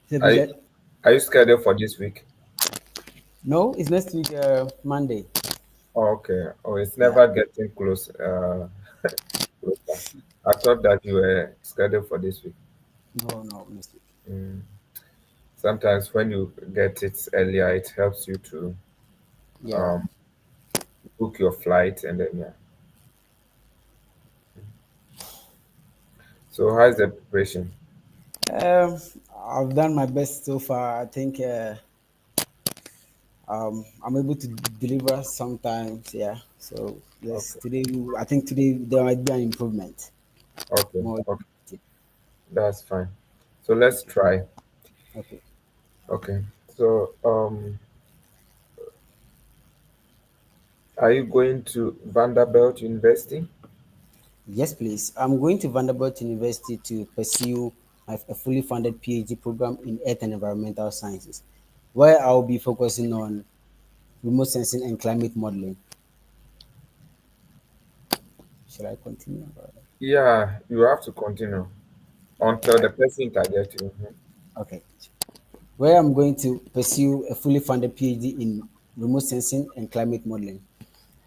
So Are is you, that are you scheduled for this week? no? It's next week, Monday. Oh, okay. Oh, it's Yeah. never getting close. Closer. I thought that you were scheduled for this week. No, no, next week. Mm. Sometimes when you get it earlier, it helps you to Yeah. um, book your flight and then yeah. So how's the preparation? Um, I've done my best so far. I think I'm able to deliver sometimes. Yeah. So yes, Okay, today I think today there might be an improvement. okay, More. okay. That's fine. So let's try. Okay. Okay. So are you going to Vanderbilt University? Yes, please. I'm going to Vanderbilt University to pursue a fully funded PhD program in Earth and Environmental Sciences, where I'll be focusing on remote sensing and climate modeling. Should I continue? Yeah, you have to continue until the person interjects you. Mhm. Okay. Where I'm going to pursue a fully funded PhD in remote sensing and climate modeling,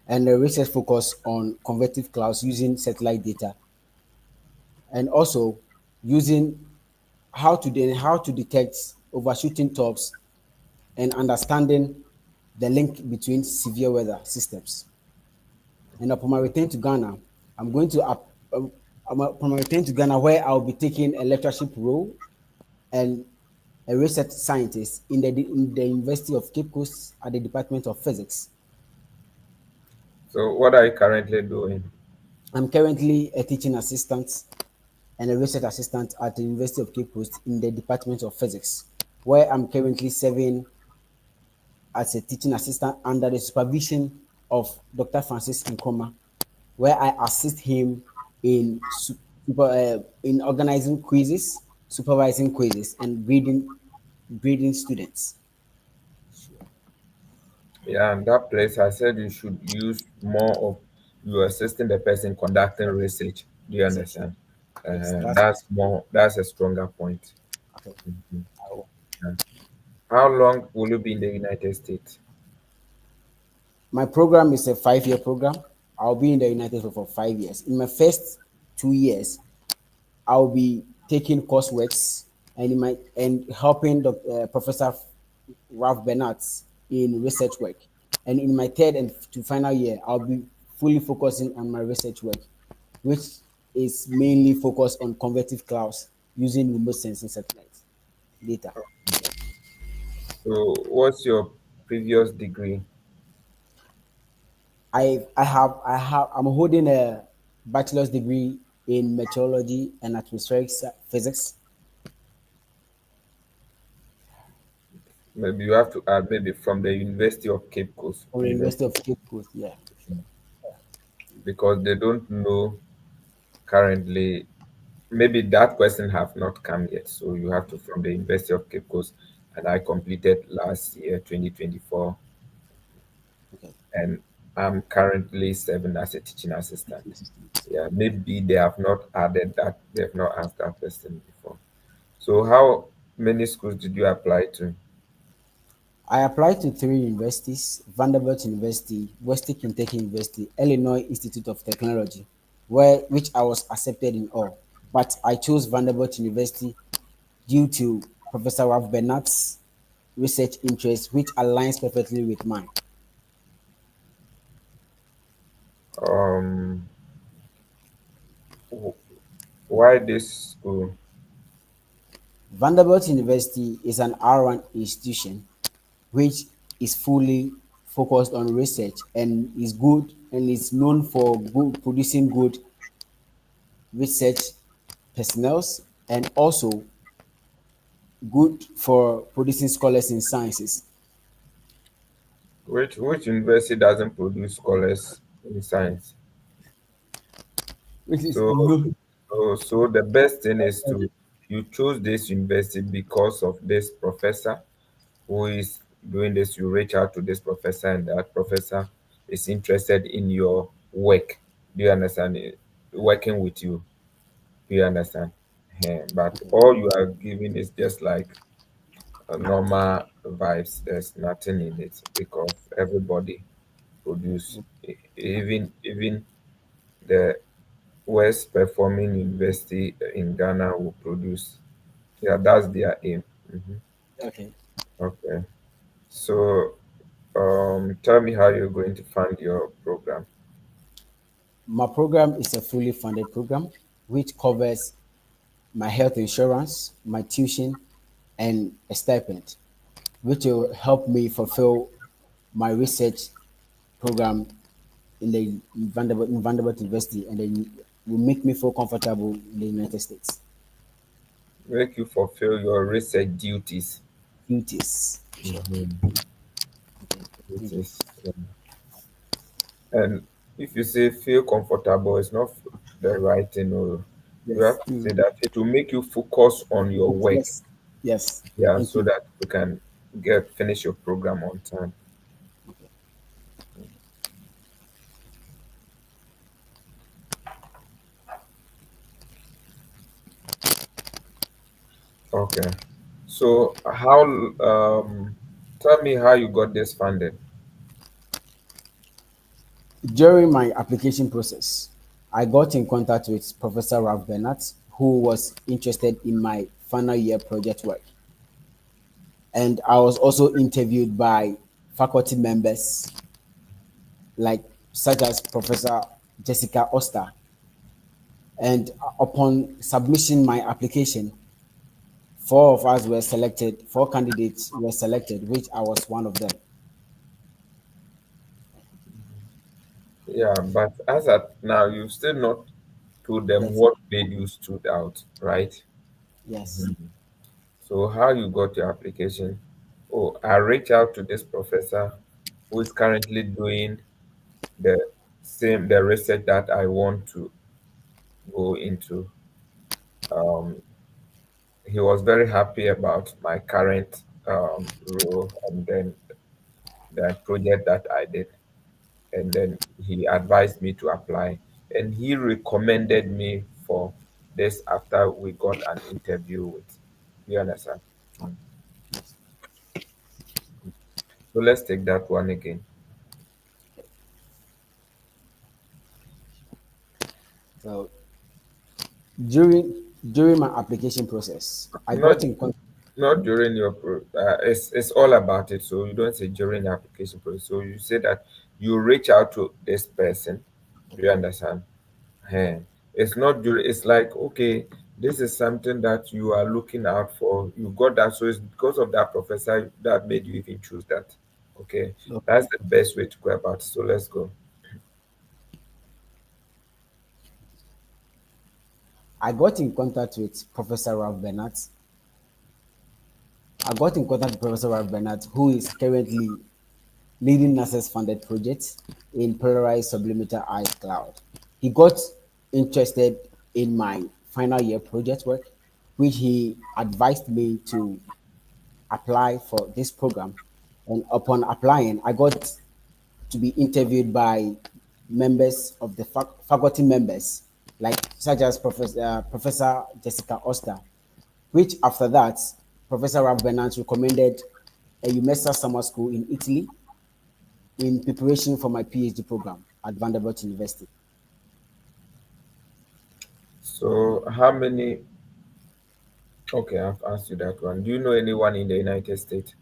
and a research focus on convective clouds using satellite data, and also using how to detect overshooting tops and understanding the link between severe weather systems. And upon my return to Ghana, I'm going to upon my return to Ghana, where I'll be taking a lectureship role and a research scientist in the University of Cape Coast at the Department of Physics. So what are you currently doing? I'm currently a teaching assistant and a research assistant at the University of Cape Coast in the Department of Physics, where I'm currently serving as a teaching assistant under the supervision of Dr. Francis Nkrumah, where I assist him in in organizing quizzes, supervising quizzes, and grading students. Yeah, and that place I said you should use more of you assisting the person conducting research. Do you Research. understand? Yes, that's That's a stronger point. okay. Mhm. I will. Yeah. How long will you be in the United States? My program is a 5 year program. I'll be in the United States for 5 years. In my first 2 years, I'll be taking courseworks and helping Professor Ralph Bernard in research work. And in my third and to final year, I'll be fully focusing on my research work, which is mainly focused on convective clouds using remote sensing satellites data. So what's your previous degree? I'm holding a bachelor's degree in meteorology and atmospheric physics Maybe you have to add maybe from the University of Cape Coast from the University University of Cape Coast. Yeah, because they don't know currently. Maybe that question have not come yet. So you have to from the University of Cape Coast, and I completed last year, 2024, okay. and I'm currently serving as a teaching assistant. Yeah, maybe they have not added that. They have not asked that question before. So how many schools did you apply to? I applied to three universities: Vanderbilt University, Western Kentucky University, Illinois Institute of Technology, which I was accepted in all. But I chose Vanderbilt University due to Professor Ralph Bernard's research interest, which aligns perfectly with mine. Um, wh- why this school? Vanderbilt University is an R1 institution which is fully focused on research and is good and is known for producing good research personnel and also good for producing scholars in sciences. Which university doesn't produce scholars in science? Which is So, no. so the best thing is to you choose this university because of this professor who is doing this. You reach out to this professor, and that professor is interested in your work. Do you understand? Working with you. Do you understand? But all you are giving is just like normal vibes. There's nothing in it because everybody produce. Even the worst performing university in Ghana will produce. Yeah, that's their aim. Mhm. Okay. Okay. So, tell me how you're going to fund your program. My program is a fully funded program which covers my health insurance, my tuition, and a stipend, which will help me fulfill my research program in the Vanderbilt University, and then will make me feel comfortable in the United States. Make you fulfill your research duties. Duties. Sure. Mhm. Thank you. Duties. Yeah. And if you say feel comfortable, it's not the right thing. Or you Yes. have to say that it will make you focus on your work. Yes. Yes. Yeah, Thank so you. that you can get finish your program on time. Okay. So how tell me how you got this funded. During my application process, I got in contact with Professor Ralph Bernat, who was interested in my final year project work. And I was also interviewed by faculty members like such as Professor Jessica Oster. And upon submission my application, four of us were selected, four candidates were selected, which I was one of them. Yeah, but as at now, you've still not told them Yes, what made you stood out, right? yes, Mhm. So how you got your application? Oh, I reach out to this professor who is currently doing the research that I want to go into. Um, he was very happy about my current role and then the project that I did. And then he advised me to apply. And he recommended me for this after we got an interview with. You understand? Mm. So let's take that one again. so during my application process, I Not got in contact. not during your it's all about it. So you don't say during the application process. So you say that you reach out to this person. Do you understand? Hey, it's not during. It's like okay, this is something that you are looking out for. You got that, so it's because of that professor that made you even choose that. Okay, that's the best way to go about it. So let's go. I got in contact with Professor Ralph Bernat. I got in contact with Professor Ralph Bernat, who is currently leading NASA's funded project in polarized subliminal eye cloud. He got interested in my final year project work, which he advised me to apply for this program. And upon applying, I got to be interviewed by members of the faculty members, like such as Professor Jessica Oster, which after that, Professor Ralph Bernard recommended a UMESA summer school in Italy in preparation for my PhD program at Vanderbilt University. So how many? Okay, I've asked you that one. Do you know anyone in the United States?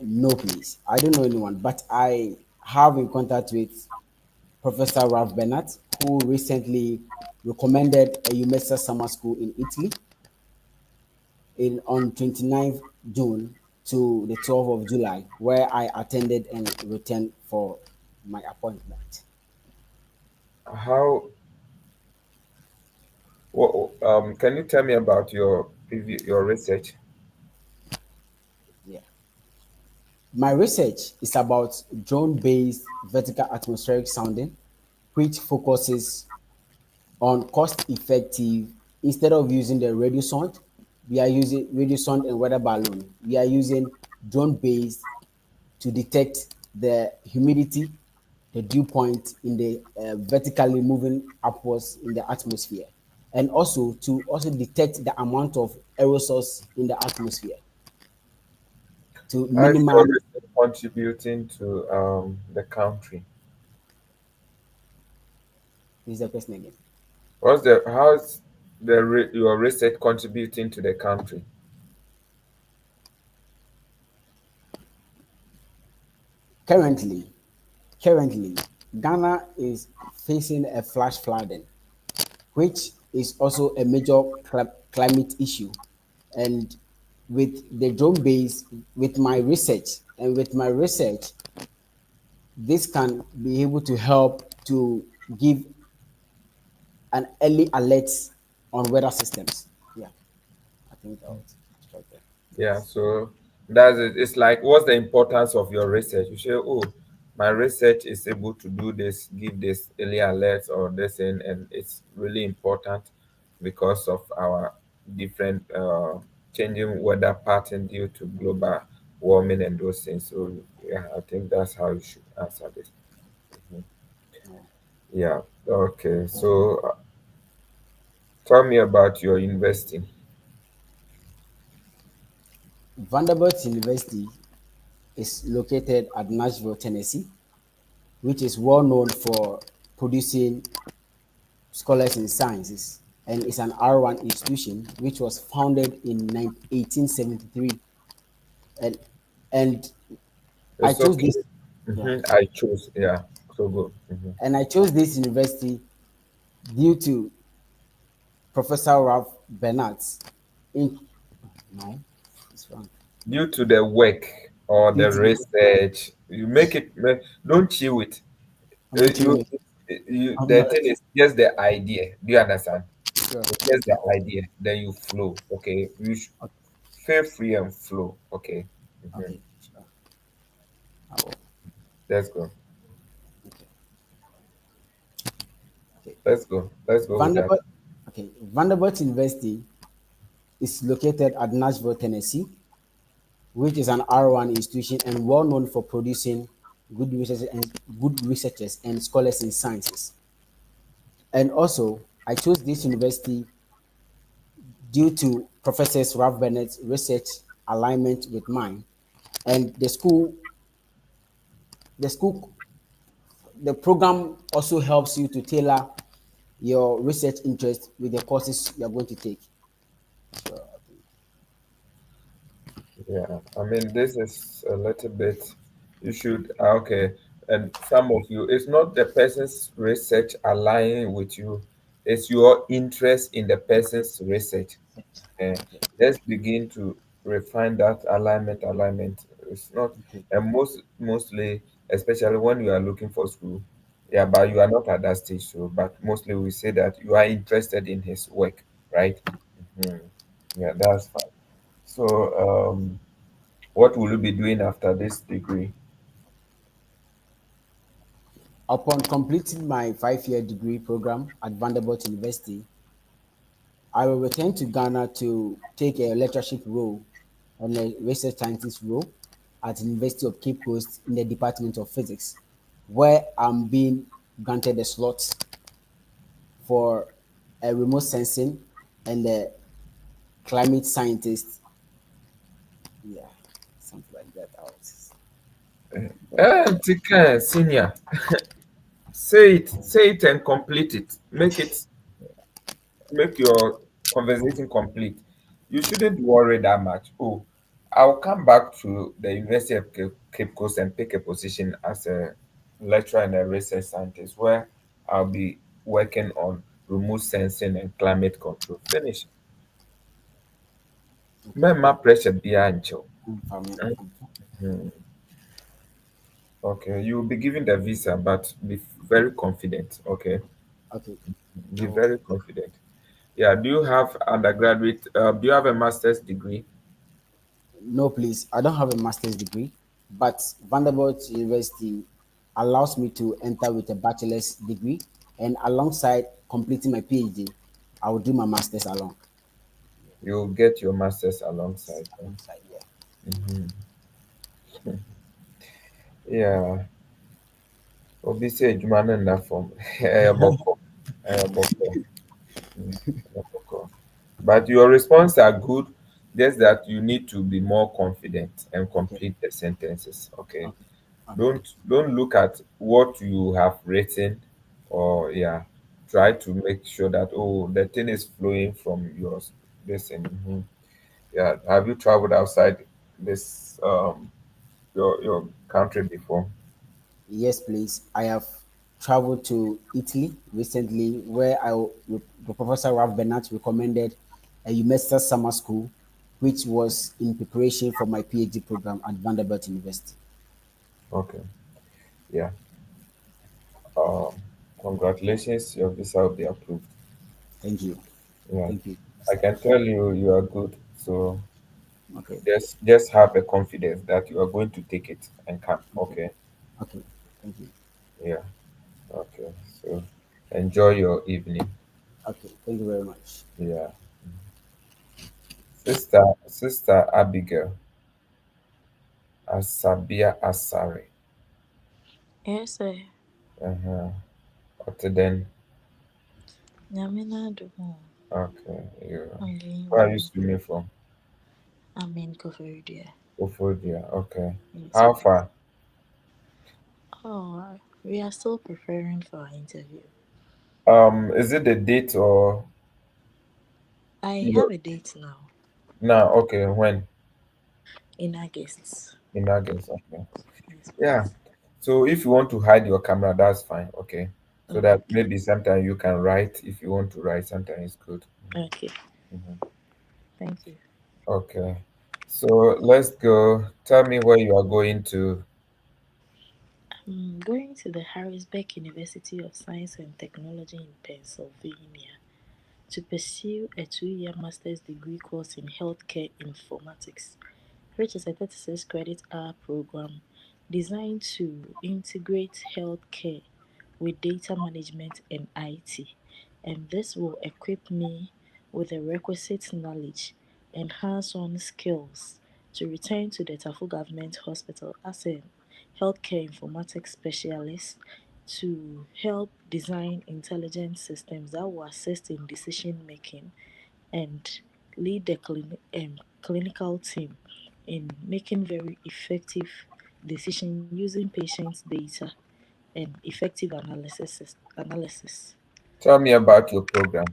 No, please. I don't know anyone, but I have in contact with Professor Ralph Bernat, who recently recommended a UMESA summer school in Italy in on 29th June to the 12th of July, where I attended and returned for my appointment. How? Can you tell me about your research? Yeah. My research is about drone-based vertical atmospheric sounding, which focuses on cost-effective. Instead of using the radio sound, we are using radio sound and weather balloon. We are using drone-based to detect the humidity, the dew point in the vertically moving upwards in the atmosphere, and also to also detect the amount of aerosols in the atmosphere. to How is your minimize. research contributing to the country? This is the question again. How's your research contributing to the country? Currently, currently, Ghana is facing a flash flooding, which is also a major climate issue. And with the drone base, with my research, this can be able to help to give an early alert on weather systems. Yeah, I think that would start there. Yeah, so that's it. It's like, what's the importance of your research? You say, oh, my research is able to do this, give this early alerts or this, and it's really important because of our different changing weather pattern due to global warming and those things. So yeah, I think that's how you should answer this. Mhm. Yeah. Yeah. Okay. So tell me about your investing. Vanderbilt University is located at Nashville, Tennessee, which is well known for producing scholars in sciences, and is an R1 institution which was founded in 1873. And and I It's chose okay. this, yeah, I chose. Yeah. So good. and I chose this university due to Professor Ralph Bernard's in no, it's wrong. Due to the work or Due the to research, you make it. Don't chew it. I'm not You, doing it. I'm the not thing is just the idea. Do you understand? sure. It's just the Okay, idea. Then you flow. Okay. Feel free and flow. Okay. Mhm. okay, sure. I will. Let's go. Okay, okay. Let's go. Let's go with that. Vanderbilt, okay. Vanderbilt University is located at Nashville, Tennessee, which is an R1 institution and well known for producing good researchers and scholars in sciences. And also, I chose this university due to Professor Ralph Bennett's research alignment with mine, and the school, the program also helps you to tailor your research interest with the courses you are going to take. So, Yeah, I mean, this is a little bit, you should, okay, and some of you, it's not the person's research aligning with you, it's your interest in the person's research. And okay, let's begin to refine that alignment. It's not, okay, and mostly, especially when you are looking for school, yeah, but you are not at that stage, so, but mostly we say that you are interested in his work, right? Mhm. Yeah, that's fine. So, what will you be doing after this degree? upon completing my 5 year degree program at Vanderbilt University, I will return to Ghana to take a lectureship role and a research scientist role at the University of Cape Coast in the Department of Physics, where I'm being granted a slot for a remote sensing and a climate scientist. Yeah, something like that. Tika, senior, say it and complete it. Make your conversation complete. You shouldn't worry that much. Oh, I'll come back to the University of Cape Coast and take a position as a lecturer and a research scientist where I'll be working on remote sensing and climate control. Finish. Okay, Remember pressure behind you. I'm fine. Mhm. Okay, you will be given the visa, but be very confident. Okay, Okay. be Oh, very confident. Yeah. Do you have undergraduate? Do you have a master's degree? no, please. I don't have a master's degree, but Vanderbilt University allows me to enter with a bachelor's degree, and alongside completing my PhD, I will do my master's along. You'll get your master's alongside. Alongside, yeah. Mhm. Yeah. Obi sɛ adwuma no nna fam. Ɛyɛ bɔkɔ. Ɛyɛ bɔkɔ. Mm, ɛyɛ bɔkɔ. But your response are good. just that you need to be more confident and Okay. complete the sentences. Okay. Okay. Okay. Don't look at what you have written, or yeah, try to make sure that, oh, the thing is flowing from your this and yeah. Have you traveled outside this your country before? Yes, please. I have traveled to Italy recently, where the Professor Ralph Bernat recommended a UMESA summer school, which was in preparation for my PhD program at Vanderbilt University. Okay. Yeah. Um, Congratulations, your visa will be approved. Thank you. Yeah. Thank you. I can tell you you are good. So Okay. just have a confidence that you are going to take it and come. Okay. Okay. Okay. Thank you. Yeah. Okay. So enjoy your evening. Okay. Thank you very much. Yeah. Sister Abigail Asabia Asare. Yes, sir. Uh-huh. Okay then. Nyame n'adom o. Okay. You. I'm doing Where are you well. swimming from? I'm in Koforidua. Ophodia. Okay. Yes, How please. far? Oh, we are still preparing for our interview. Is it the date or I have you a date now now? Okay. When? in August. In August. Okay. Yes, Yeah. please. So if you want to hide your camera, that's fine. Okay. So Oh, that okay. maybe sometimes you can write if you want to write. Sometimes it's good. Okay. Mhm. Thank you. Okay. So let's go. Tell me where you are going to. I'm going to the Harrisburg University of Science and Technology in Pennsylvania to pursue a 2-year master's degree course in healthcare informatics, which is a 36 credit hour program designed to integrate healthcare with data management and IT. And this will equip me with the requisite knowledge and hands on skills to return to the Tafu Government Hospital as a healthcare informatics specialist to help design intelligent systems that will assist in decision making and lead the clinical team in making very effective decision using patients' data and effective analysis. Tell me about your program.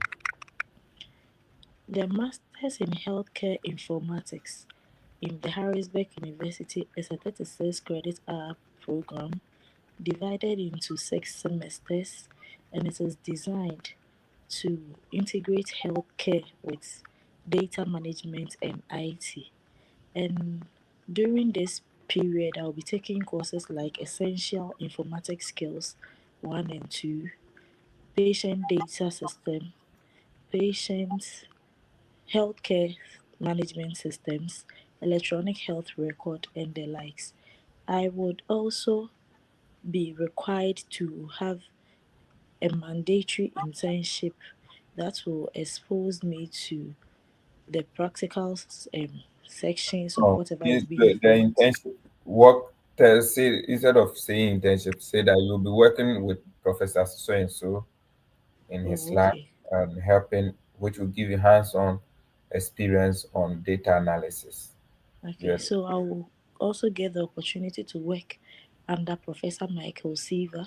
The Masters in Healthcare Informatics in the Harrisburg University is a 36 credit hour program divided into 6 semesters, and it is designed to integrate healthcare with data management and IT. And during this period, I'll be taking courses like Essential Informatics Skills 1 and 2, Patient Data System, Patient Healthcare Management Systems, Electronic Health Record, and the likes. I would also be required to have a mandatory internship that will expose me to the practical sections of Oh, whatever is is being the involved. internship work? Tell, say instead of saying internship, say that you'll be working with Professor so and so in his Oh, lab okay. and helping, which will give you hands-on experience on data analysis. Okay. Yeah. So I will also get the opportunity to work under Professor Michael Seaver,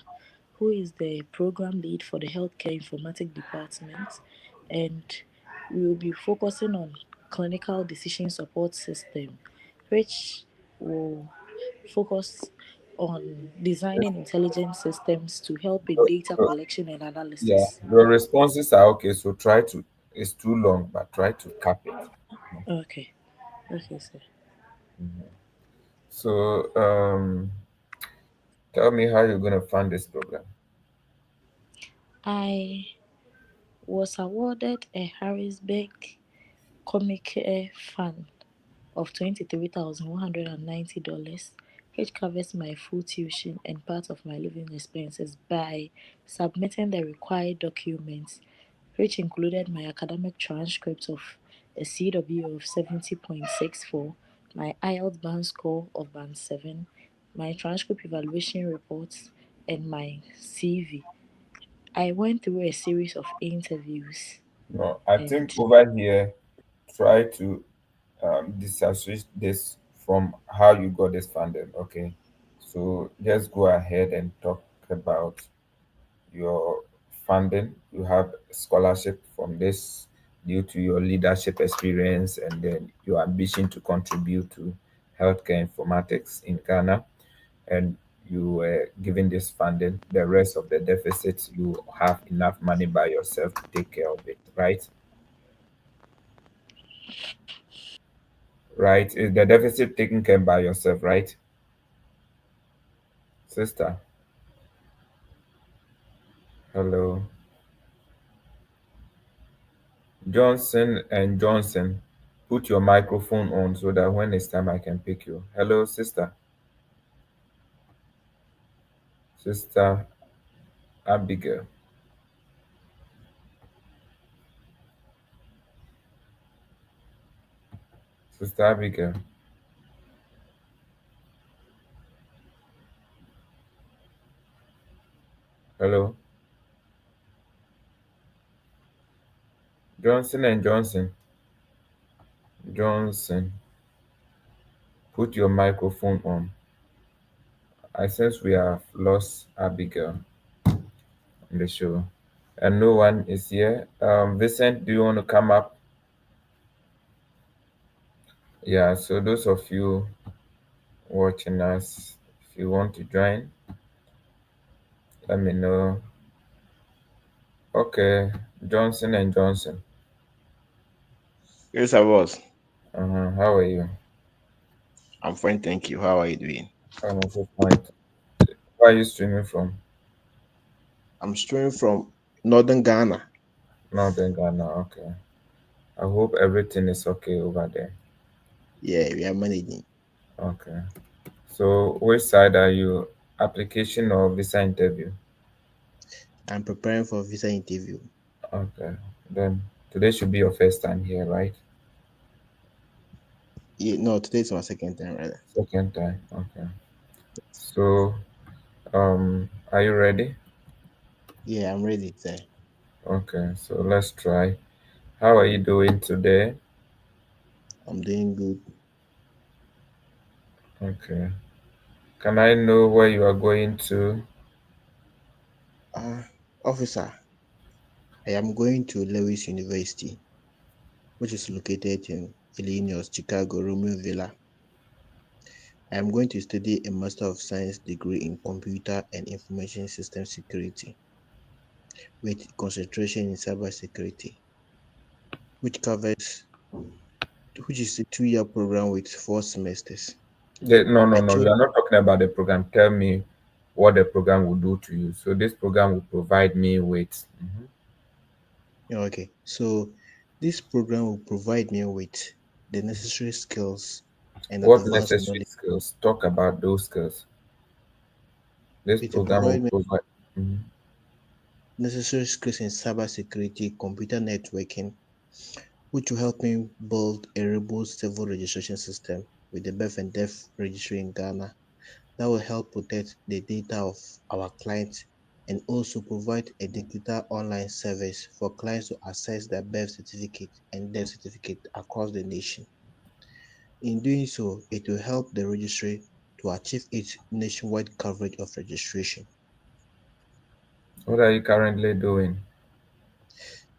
who is the program lead for the Healthcare Informatics Department, and we will be focusing on clinical decision support system, which will focus on designing intelligent systems to help in data So, collection and yeah, analysis. your responses are okay. So try to. It's too long, but try to cap it. Okay. Okay, sir. So, tell me how you're gonna fund this program. I was awarded a Harrisburg Comic Air Fund of $23,190, which covers my full tuition and part of my living expenses by submitting the required documents, which included my academic transcript of a CW of 70.64, my IELTS band score of band 7, my transcript evaluation reports, and my CV. I went through a series of interviews No, I and think over here, try to disassociate this from how you got this funding. Okay, so just go ahead and talk about your funding. You have scholarship from this due to your leadership experience and then your ambition to contribute to healthcare informatics in Ghana. And you were given this funding. The rest of the deficits, you have enough money by yourself to take care of it, right? Right? Is the deficit taken care by yourself, right? Sister, hello. Johnson and Johnson, put your microphone on so that when it's time I can pick you. Hello, sister. Sister Abigail. Sister Abigail. Hello. Johnson and Johnson. Johnson, put your microphone on. I sense we have lost Abigail on the show. And no one is here. Vincent, do you want to come up? Yeah, so those of you watching us, if you want to join, let me know. Okay, Johnson and Johnson. Yes, I was. How are you? I'm fine, thank you. How are you doing? I'm also fine. Where are you streaming from? I'm streaming from Northern Ghana. Northern Ghana. Okay. I hope everything is okay over there. Yeah, we are managing. Okay. So, which side are you? Application or visa interview? I'm preparing for visa interview. Okay. Then today should be your first time here, right? Yeah, no, today's my second time rather. Second time. Okay. So, are you ready? Yeah, I'm ready, sir. Okay. So let's try. How are you doing today? I'm doing good. Okay. Can I know where you are going to? Uh, Officer, I am going to Lewis University, which is located in Illinois, Chicago, Romeo Villa. I am going to study a Master of Science degree in Computer and Information System Security with concentration in cybersecurity, which covers which is a 2-year program with 4 semesters. No, no, I no. chose You are not talking about the program. Tell me what the program will do to you. So this program will provide me with okay. So this program will provide me with the necessary skills and what advanced necessary knowledge. skills. Talk about those skills. This It will program will provide me provide. Mhm. necessary skills in cybersecurity, computer networking, which will help me build a robust civil registration system with the birth and death registry in Ghana that will help protect the data of our clients and also provide a digital online service for clients to access their birth certificate and death certificate across the nation. In doing so, it will help the registry to achieve its nationwide coverage of registration. What are you currently doing?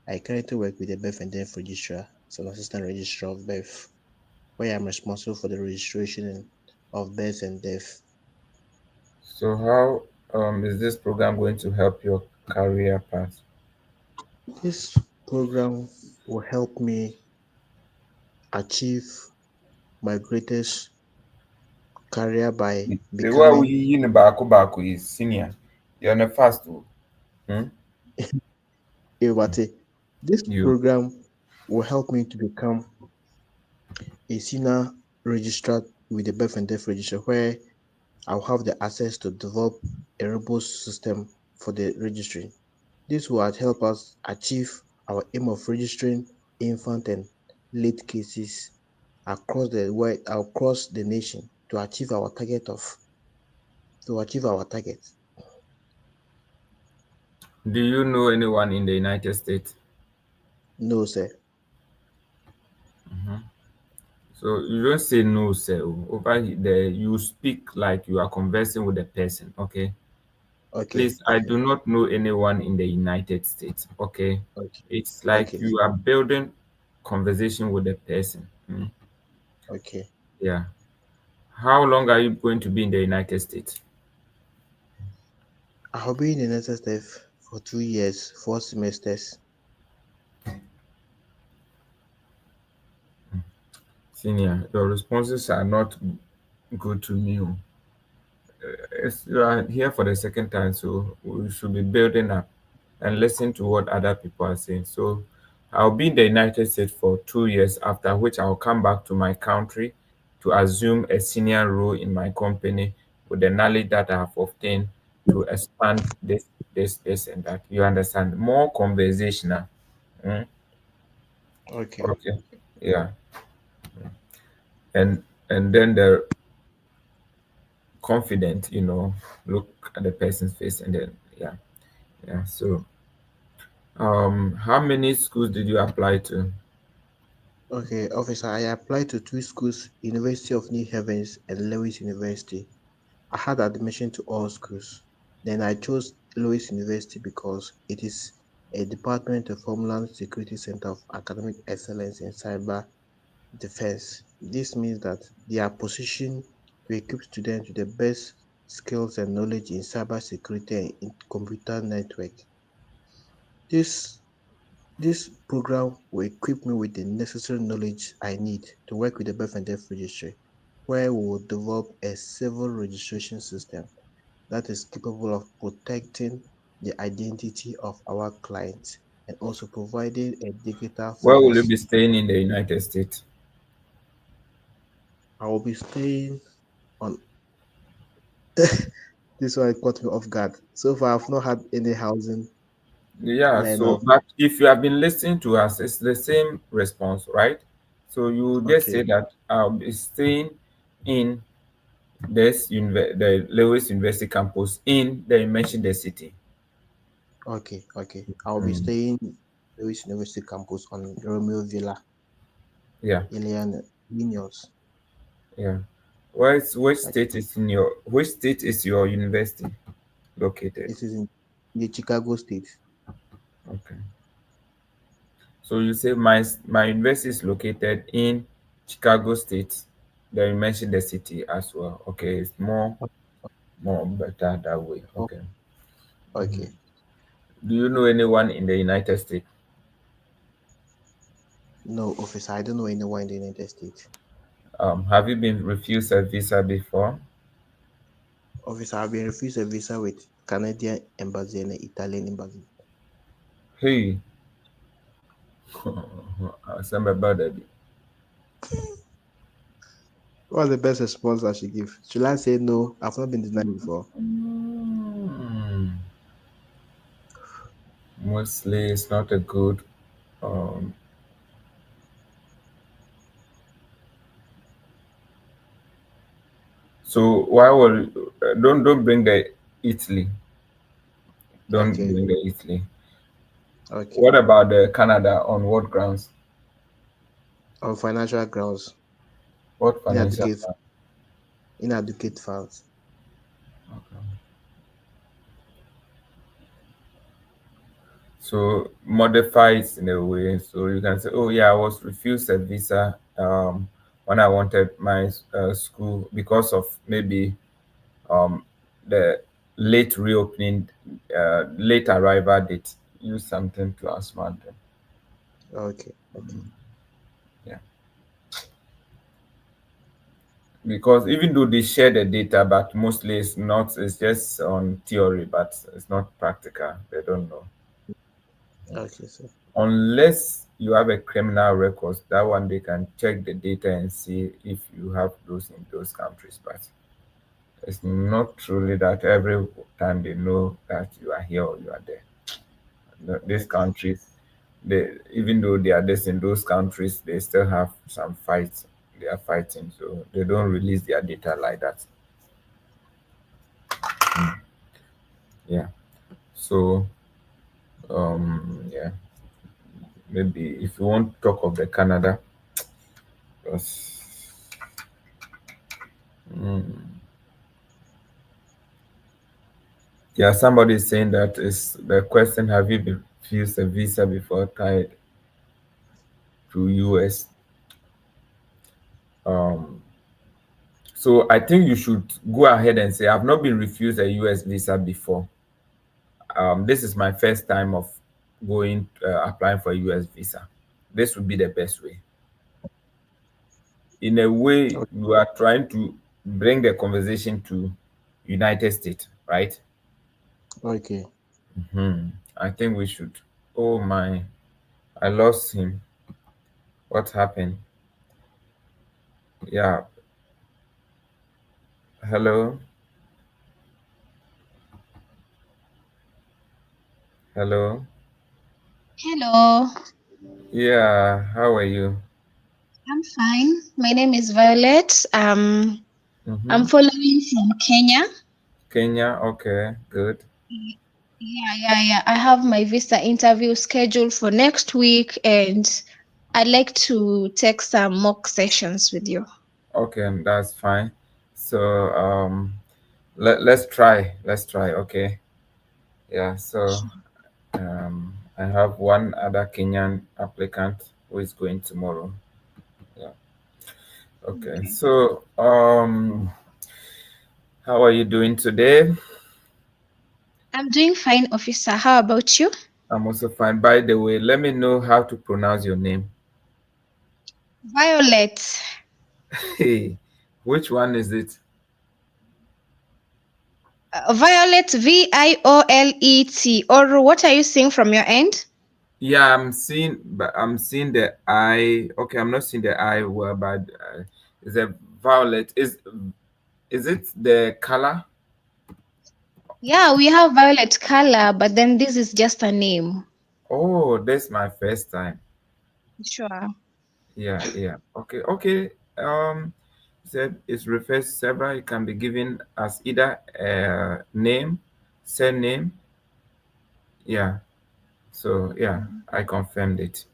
I currently work with the birth and death registrar as an assistant registrar of birth, where I'm responsible for the registration of birth and death. So how is this program going to help your career path? This program will help me achieve my greatest career by The way we becoming in baako is senior. You're on a fast. Oh. Hmm? a Wate. This You. program will help me to become a senior registrar with the birth and death register, where I'll have the access to develop a robust system for the registry. This will help us achieve our aim of registering infant and late cases across the world, across the nation to achieve our target. Do you know anyone in the United States? No, sir. So you don't say no, sir. There, you speak like you are conversing with the person. Okay. Okay, Please, I okay, do not know anyone in the United States. Okay. okay, It's like okay, you are building conversation with the person. okay. Yeah. How long are you going to be in the United States? I'll be in the United States for 2 years, 4 semesters. Senior, your responses are not good to me. You are here for the second time, so we should be building up and listen to what other people are saying. So I'll be in the United States for 2 years, after which I'll come back to my country to assume a senior role in my company with the knowledge that I have obtained to expand this, and that. You understand? More conversational. Mm, Okay, okay. Yeah. And then the confident, look at the person's face, and then yeah. Yeah. So how many schools did you apply to? okay, officer. I applied to two schools, University of New Havens and Lewis University. I had admission to all schools. Then I chose Lewis University because it is a Department of Homeland Security Center of Academic Excellence in Cyber Defense. This means that they are positioned to equip students with the best skills and knowledge in cybersecurity and in computer network. This this program will equip me with the necessary knowledge I need to work with the birth and death registry, where we will develop a civil registration system that is capable of protecting the identity of our clients and also providing a digital Where will you service. be staying in the United States? I will be staying on this one caught me off guard. So far, I've not had any housing Yeah, line so up. but if you have been listening to us, it's the same response, right? So you just Okay, say that I'll be staying in the Lewis University campus, in then you mention the city. okay, okay. I'll be Mm, staying Lewis University campus on Romeo Villa, yeah, Illinois. yeah. Which Like, state is in your which state is your university located? it is in the Chicago State. Okay. So you say my university is located in Chicago State. Then you mentioned the city as well. Okay, it's more better that way. Oh, Okay. okay. Do you know anyone in the United States? No, officer, I don't know anyone in the United States. Have you been refused a visa before? Officer, I've been refused a visa with Canadian embassy and Italian embassy. Hey, some about that. What's the best response I should give? Should I say no? I've not been denied before. Mm, mostly, it's not a good. Um, so why will don't bring the Italy? Don't Okay, bring the Italy. okay. What about the Canada? On what grounds? On financial grounds, What financial inadequate, plan? inadequate funds. Okay. So modify it in a way. So you can say, oh yeah, I was refused a visa when I wanted my school because of maybe the late reopening, late arrival date. Use something to outsmart them. Okay, okay, Yeah. Because even though they share the data, but mostly it's not, it's just on theory, but it's not practical. They don't know. okay, sir. Unless you have a criminal record, that one they can check the data and see if you have those in those countries. But it's not truly that every time they know that you are here or you are there. These Okay, countries, even though they are this in those countries, they still have some fights. They are fighting, so they don't release their data like that. Yeah. So yeah, maybe if you want to talk of the Canada, yes. Mm. Yeah, somebody is saying that is the question: have you refused a visa before tied to US? Um, so I think you should go ahead and say, I've not been refused a US visa before. This is my first time of going applying for a US visa. This would be the best way. In a way, you are trying to bring the conversation to United States, right? Okay. I think we should. Oh my, I lost him. What happened? Yeah. Hello. Hello. Hello, Yeah. How are you? I'm fine. My name is Violet. I'm Mm-hmm. following from Kenya. Kenya. Okay. Good. Yeah. I have my visa interview scheduled for next week, and I'd like to take some mock sessions with you. Okay, that's fine. So let's try. Let's try. Okay. Yeah. So I have one other Kenyan applicant who is going tomorrow. Yeah. Okay. Okay. So how are you doing today? I'm doing fine, officer. How about you? I'm also fine. By the way, let me know how to pronounce your name. Violet. Hey, which one is it? Violet, Violet. Or what are you seeing from your end? Yeah, I'm seeing the eye. Okay, I'm not seeing the eye well, but it's a violet. Is it the color? Yeah, we have violet color, but then this is just a name. Oh, that's my first time. Sure. Yeah, yeah. Okay, okay. Said it refers to several. It can be given as either a name, surname. Yeah. So yeah, I confirmed it.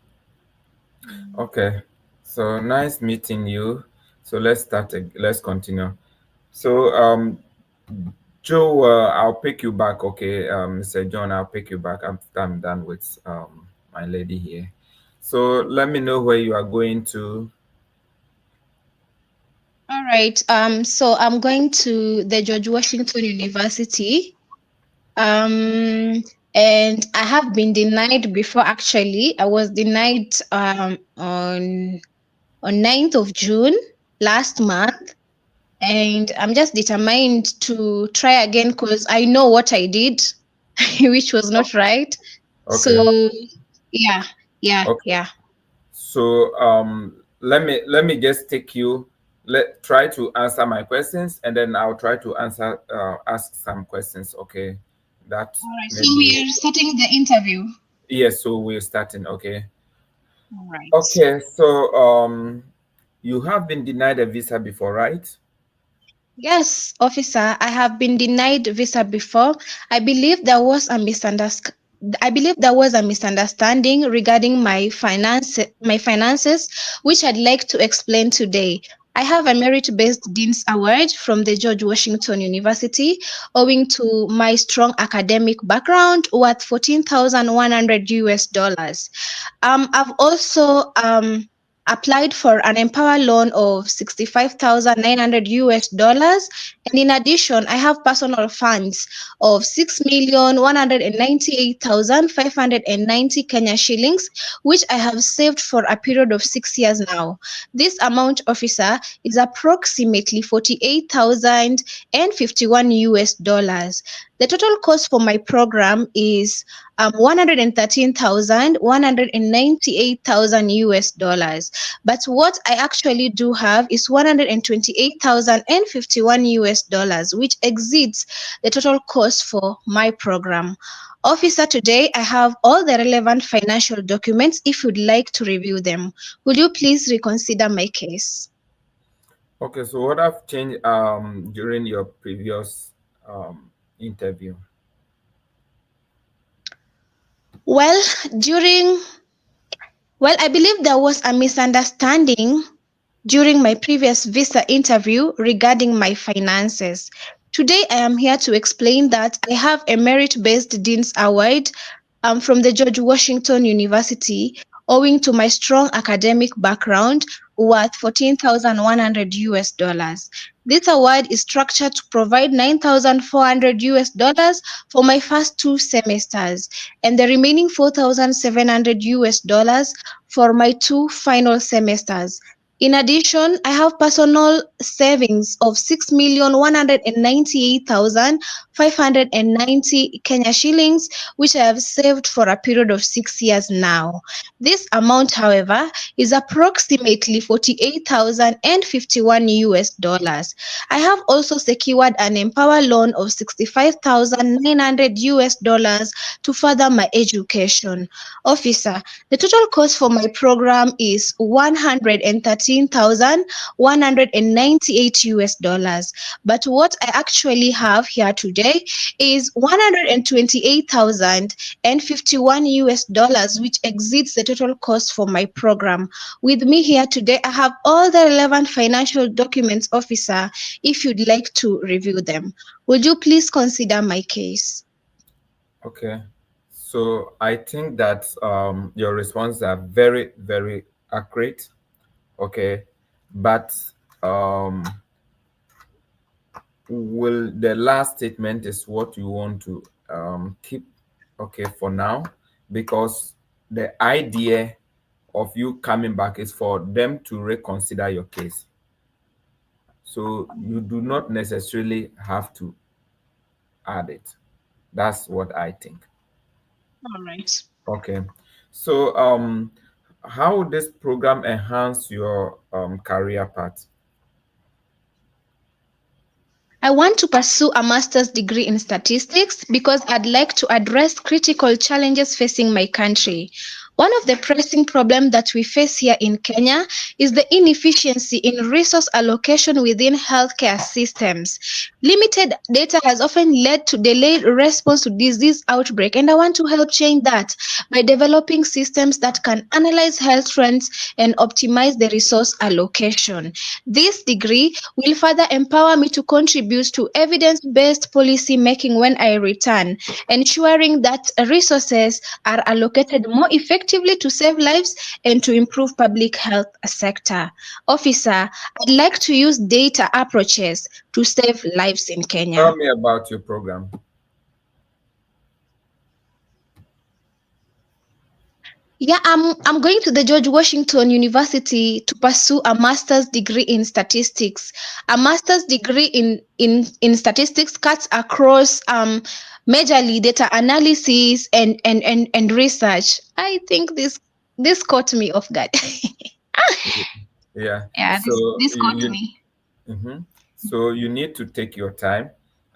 Okay. So nice meeting you. So let's start. Let's continue. So Joe, I'll pick you back. Okay, Mr. John, I'll pick you back after I'm done with my lady here. So let me know where you are going to. All right. So I'm going to the George Washington University. Um, and I have been denied before actually. I was denied on 9th of June last month. And I'm just determined to try again because I know what I did, which was not right. Okay. So yeah, Okay. yeah. So let me just take you. Let try to answer my questions, and then I'll try to answer ask some questions. Okay, that All right. So maybe. we are starting the interview. Yes. So we're starting. Okay. All right. Okay. So you have been denied a visa before, right? Yes, officer, I have been denied visa before. I believe there was a misunderstanding. I believe there was a misunderstanding regarding my finances, which I'd like to explain today. I have a merit-based Dean's Award from the George Washington University, owing to my strong academic background worth 14,100 US dollars. I've also applied for an Empower loan of 65,900 US dollars. And in addition, I have personal funds of 6,198,590 Kenya shillings, which I have saved for a period of 6 years now. This amount, officer, is approximately 48,051 US dollars. The total cost for my program is 113,198,000 US dollars. But what I actually do have is 128,051 US dollars, which exceeds the total cost for my program. Officer, today I have all the relevant financial documents if you'd like to review them. Will you please reconsider my case? Okay. So what have changed during your previous interview? Well, during well, I believe there was a misunderstanding during my previous visa interview regarding my finances. Today, I am here to explain that I have a merit based Dean's Award from the George Washington University, owing to my strong academic background, worth 14,100 US dollars. This award is structured to provide 9,400 US dollars for my first two semesters and the remaining 4,700 US dollars for my two final semesters. In addition, I have personal savings of 6,198,590 Kenya shillings, which I have saved for a period of 6 years now. This amount, however, is approximately 48,051 US dollars. I have also secured an Empower loan of 65,900 US dollars to further my education. Officer, the total cost for my program is 113,198 US dollars. But what I actually have here today is 128,051 US dollars, which exceeds the total cost for my program. With me here today, I have all the relevant financial documents, officer, if you'd like to review them. Would you please consider my case? Okay. So I think that your responses are very, very accurate. Okay. But um, will the last statement is what you want to keep, okay, for now? Because the idea of you coming back is for them to reconsider your case. So you do not necessarily have to add it. That's what I think. All right. Okay. So how would this program enhance your career path? I want to pursue a master's degree in statistics because I'd like to address critical challenges facing my country. One of the pressing problems that we face here in Kenya is the inefficiency in resource allocation within healthcare systems. Limited data has often led to delayed response to disease outbreak, and I want to help change that by developing systems that can analyze health trends and optimize the resource allocation. This degree will further empower me to contribute to evidence-based policy making when I return, ensuring that resources are allocated more effectively to save lives and to improve public health sector. Officer, I'd like to use data approaches to save lives in Kenya. Tell me about your program. Yeah, I'm going to the George Washington University to pursue a master's degree in statistics. A master's degree in statistics cuts across majorly data analysis and research. I think this caught me off guard. Yeah. Yeah, So this caught you me. mhm. So you need to take your time.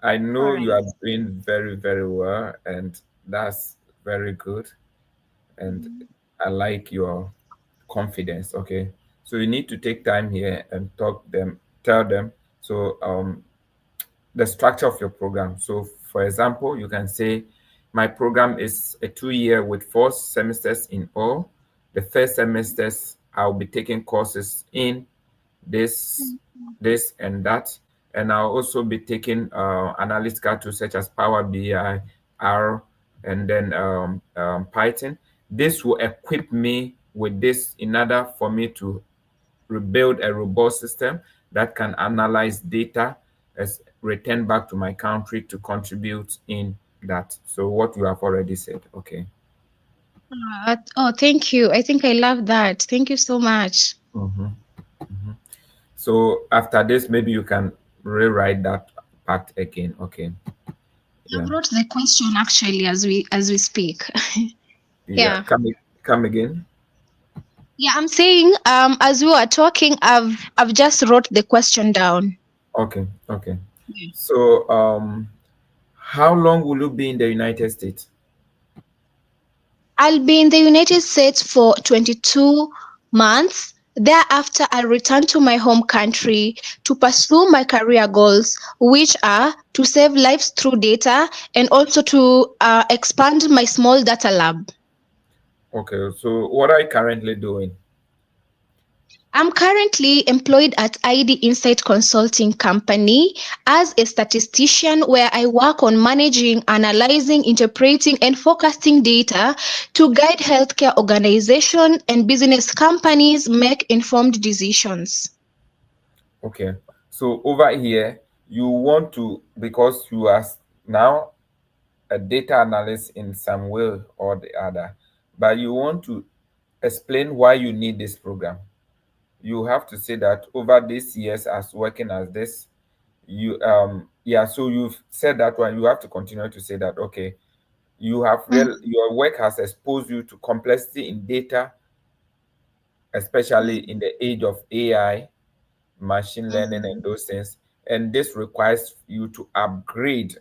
I All know you right. are doing very, very well, and that's very good. And I like your confidence. Okay. So you need to take time here and tell them. So the structure of your program. So, for example, you can say, my program is a 2 year with 4 semesters in all. The first semesters, I'll be taking courses in this, this, and that. And I'll also be taking analytical tools such as Power BI, R, and then Python. This will equip me with this in order for me to rebuild a robust system that can analyze data as return back to my country to contribute in that. So what you have already said. Okay. Oh, thank you. I think I love that. Thank you so much. Mhm. So after this, maybe you can rewrite that part again. Okay. I Yeah. wrote the question actually as we speak. Yeah. Yeah. Come again. Yeah, I'm saying as we were talking, I've just wrote the question down. Okay. Okay. So how long will you be in the United States? I'll be in the United States for 22 months. Thereafter, I'll return to my home country to pursue my career goals, which are to save lives through data and also to expand my small data lab. Okay. So what are you currently doing? I'm currently employed at ID Insight Consulting Company as a statistician where I work on managing, analyzing, interpreting, and forecasting data to guide healthcare organizations and business companies make informed decisions. Okay. So over here, you want to, because you are now a data analyst in some way or the other, but you want to explain why you need this program. You have to say that over these years as working as this, you yeah, so you've said that one. You have to continue to say that, okay, you have real your work has exposed you to complexity in data, especially in the age of AI, machine learning, and those things. And this requires you to upgrade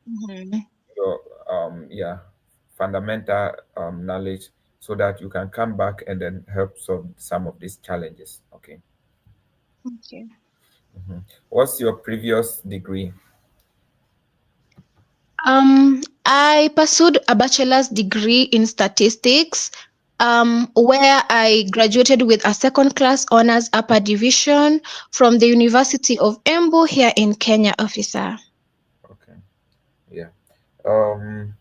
Mhm. your yeah, fundamental knowledge so that you can come back and then help solve some of these challenges. Okay. Okay. What's your previous degree? I pursued a bachelor's degree in statistics, where I graduated with a second class honors upper division from the University of Embu here in Kenya, officer. Okay. Yeah. Um,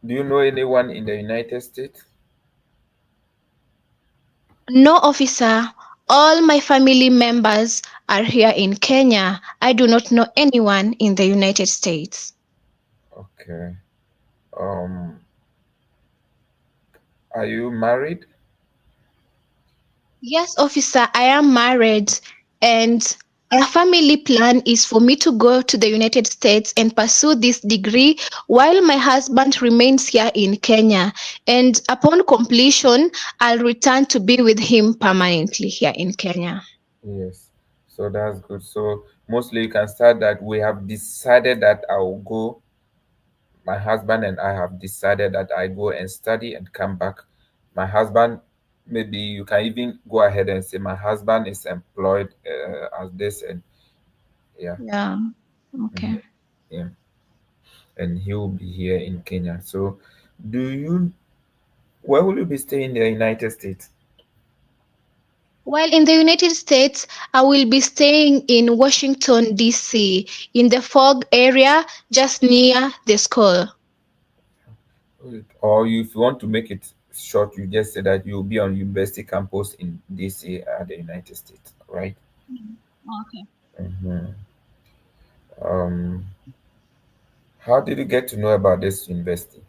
do you know anyone in the United States? No, officer. All my family members are here in Kenya. I do not know anyone in the United States. Okay. Um, are you married? Yes, officer, I am married, and our family plan is for me to go to the United States and pursue this degree while my husband remains here in Kenya. And upon completion, I'll return to be with him permanently here in Kenya. Yes. So that's good. So mostly you can start that we have decided that I will go. My husband and I have decided that I go and study and come back. My husband, maybe you can even go ahead and say my husband is employed as this, and yeah, Yeah. mhm, Okay. yeah, and he will be here in Kenya. So, do you? Where will you be staying in the United States? While in the United States, I will be staying in Washington, D.C., in the Fog area just near the school. Or if you want to make it short, you just say that you'll be on university campus in DC at the United States, right? Okay. Mhm. Um, how did you get to know about this university?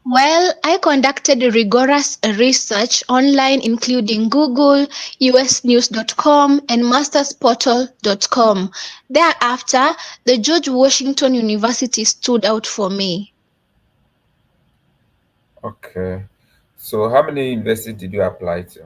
Well, I conducted rigorous research online, including Google, usnews.com, and mastersportal.com. Thereafter, the George Washington University stood out for me. Okay. So how many universities did you apply to?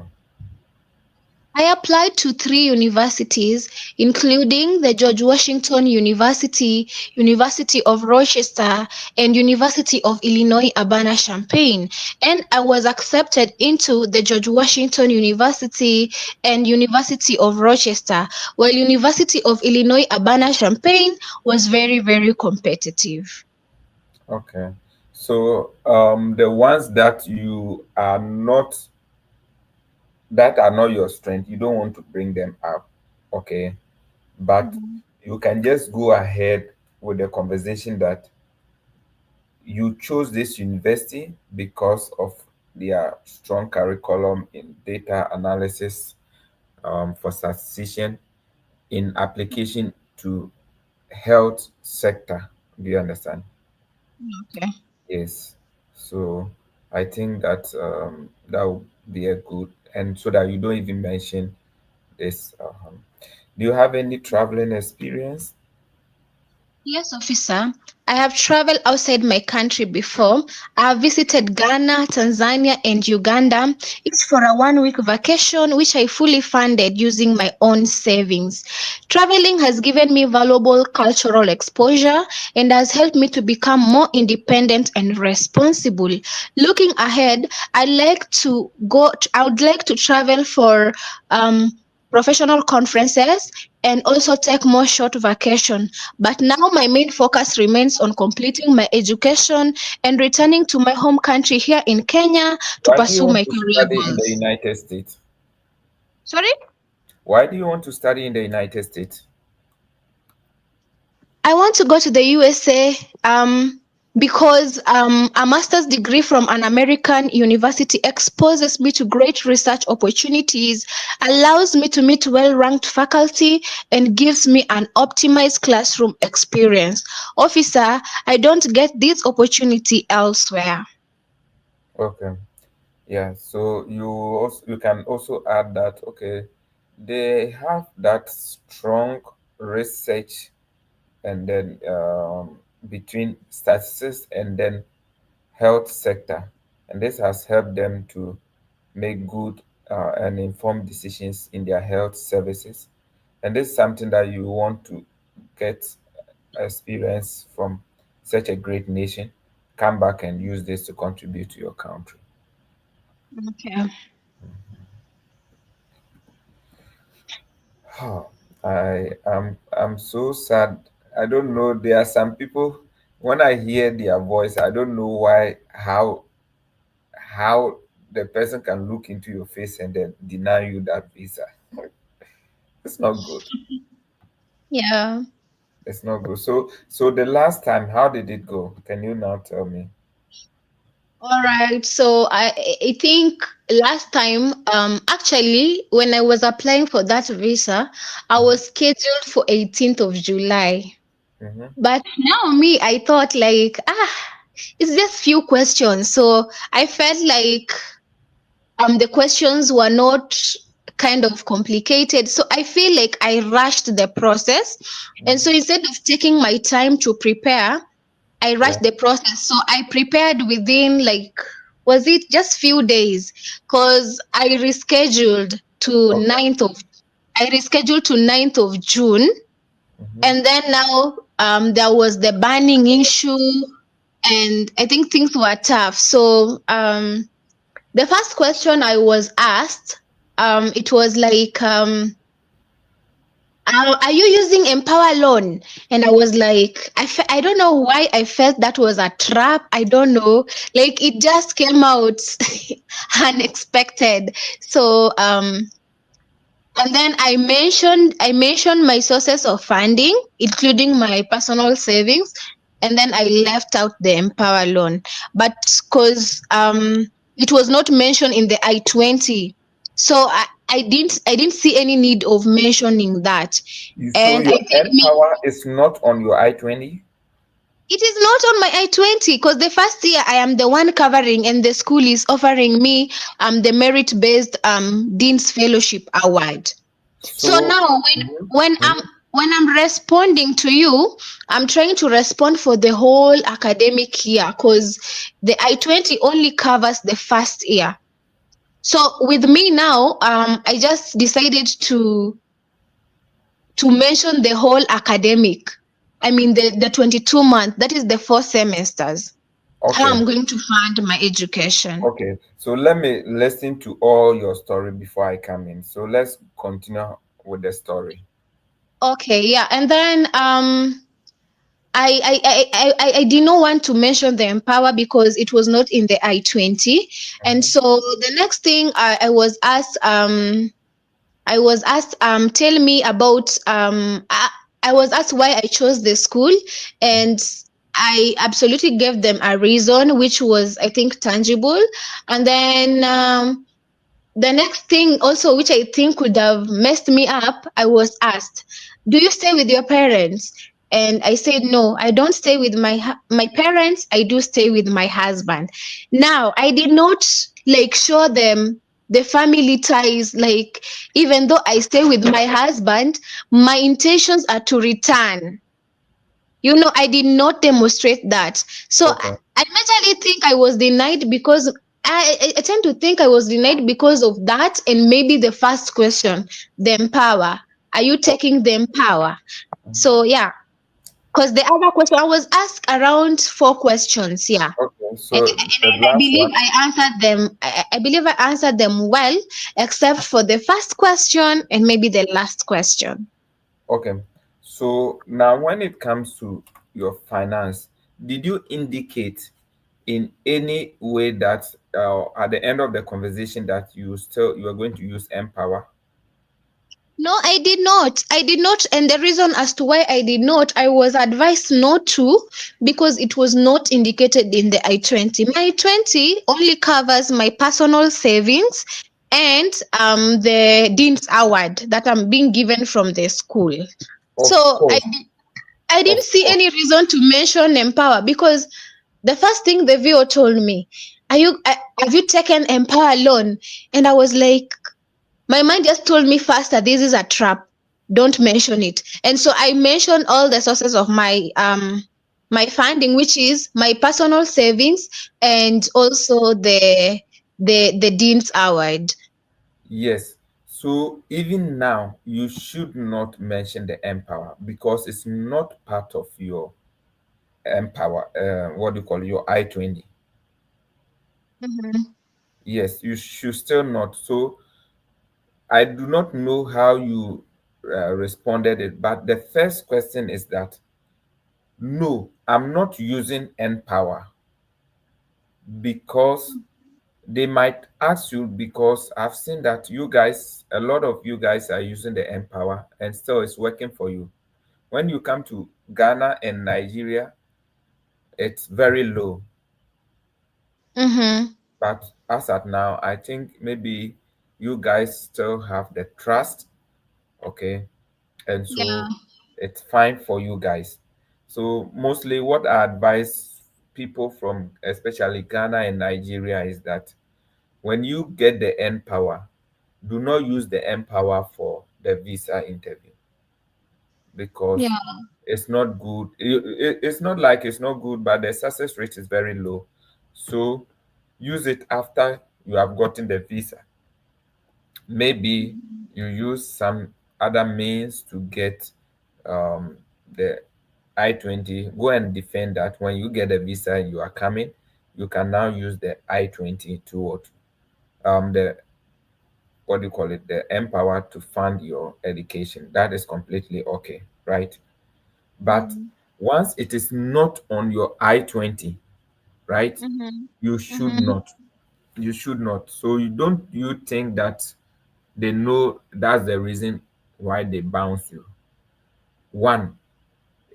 I applied to three universities, including the George Washington University, University of Rochester, and University of Illinois Urbana-Champaign, and I was accepted into the George Washington University and University of Rochester, while University of Illinois Urbana-Champaign was very, very competitive. Okay. So the ones that you are not that are not your strength, you don't want to bring them up. Okay. But Mhm. you can just go ahead with the conversation that you chose this university because of their strong curriculum in data analysis for statistician in application to health sector. Do you understand? Okay. Yes. So I think that that would be a good, and so that you don't even mention this. Do you have any traveling experience? Yes, officer. I have traveled outside my country before. I have visited Ghana, Tanzania, and Uganda, each for a 1 week vacation, which I fully funded using my own savings. Traveling has given me valuable cultural exposure and has helped me to become more independent and responsible. Looking ahead, I would like to travel for professional conferences, and also take more short vacation. But now my main focus remains on completing my education and returning to my home country here in Kenya to Why do you pursue want my to career study in the goals. United States? Sorry? Why do you want to study in the United States? I want to go to the USA because a master's degree from an American university exposes me to great research opportunities, allows me to meet well ranked faculty, and gives me an optimized classroom experience. Officer, I don't get this opportunity elsewhere. Okay. Yeah, so you can also add that okay, they have that strong research and then between statistics and then health sector, and this has helped them to make good and informed decisions in their health services. And this is something that you want to get experience from such a great nation. Come back and use this to contribute to your country. Okay. Oh, I'm so sad. I don't know. There are some people when I hear their voice, I don't know why how the person can look into your face and then deny you that visa. It's not good. Yeah. It's not good. So the last time, how did it go? Can you now tell me? All right. So I think last time, actually, when I was applying for that visa, I Mm-hmm. was scheduled for 18th of July. Mm-hmm. But now me, I thought like, it's just few questions. So I felt like the questions were not kind of complicated. So I feel like I rushed the process. And so instead of taking my time to prepare, I Yeah. rushed the process. So I prepared within like, was it just few days? Because Okay. I rescheduled to 9th of June. Mm-hmm. And then now there was the banning issue, and I think things were tough. So the first question I was asked, it was like, are you using Empower Loan? And I was like, I don't know why I felt that was a trap. I don't know. Like it just came out unexpected. So and then I mentioned my sources of funding, including my personal savings, and then I left out the Empower Loan. But because it was not mentioned in the I-20, so I didn't see any need of mentioning that. So And I your think N power is not on your I-20? it is not on my I-20 because the first year I am the one covering, and the school is offering me the merit-based Dean's Fellowship Award. So So now mhm, when I'm mhm. when I'm responding to you, I'm trying to respond for the whole academic year because the I-20 only covers the first year. So with me now, I just decided to mention the whole academic. I mean the 22 month, that is the 4 semesters. How Okay. I'm going to fund my education. Okay. So let me listen to all your story before I come in. So let's continue with the story. Okay, yeah. And then I did not want to mention the Empower because it was not in the I-20. And Mhm. so the next thing I was asked tell me about I was asked why I chose the school, and I absolutely gave them a reason which was, I think, tangible. And then the next thing also, which I think could have messed me up, I was asked, "Do you stay with your parents?" And I said, "No, I don't stay with my parents. I do stay with my husband." Now, I did not like show them the family ties. Like, even though I stay with my husband, my intentions are to return. I did not demonstrate that. So I, Okay. I majorly think I was denied because I tend to think I was denied because of that, and maybe the first question, the Empower. Are you Okay. taking the Empower? So yeah. Because the other question I was asked around 4 questions, yeah. Okay, And, so the I last believe one. I answered them. I believe I answered them well, except for the first question and maybe the last question. Okay, so now when it comes to your finance, did you indicate in any way that at the end of the conversation that you are going to use Empower? No, I did not. I did not. And the reason as to why I did not, I was advised not to because it was not indicated in the I-20. My I-20 only covers my personal savings and the Dean's Award that I'm being given from the school. Of So course, I didn't of see course. any reason to mention Empower because the first thing the VO told me, have you taken Empower loan? And I was like, my mind just told me faster, this is a trap. Don't mention it. And so I mentioned all the sources of my funding, which is my personal savings and also the Dean's Award. Yes. So even now, you should not mention the Empower because it's not part of your Empower. What do you call it? Your I-20. Mhm. Yes, you should still not. So I do not know how you responded it, but the first question is that no, I'm not using Empower because they might ask you because I've seen that you guys, a lot of you guys are using the Empower and still it's working for you. When you come to Ghana and Nigeria, it's very low. Mhm. But as at now, I think maybe you guys still have the trust, okay? And Yeah. so it's fine for you guys. So mostly what I advise people from especially Ghana and Nigeria is that when you get the N power, do not use the N power for the visa interview because Yeah. it's not good. It's not like it's not good, but the success rate is very low. So use it after you have gotten the visa. Maybe you use some other means to get the I-20. Go and defend that when you get a visa and you are coming, you can now use the I-20 to the what do you call it, the Empower to fund your education. That is completely okay, right? But Mhm. once it is not on your I-20, right? Mhm. You should Mhm. not. You should not. So you think that they know that's the reason why they bounce you. One,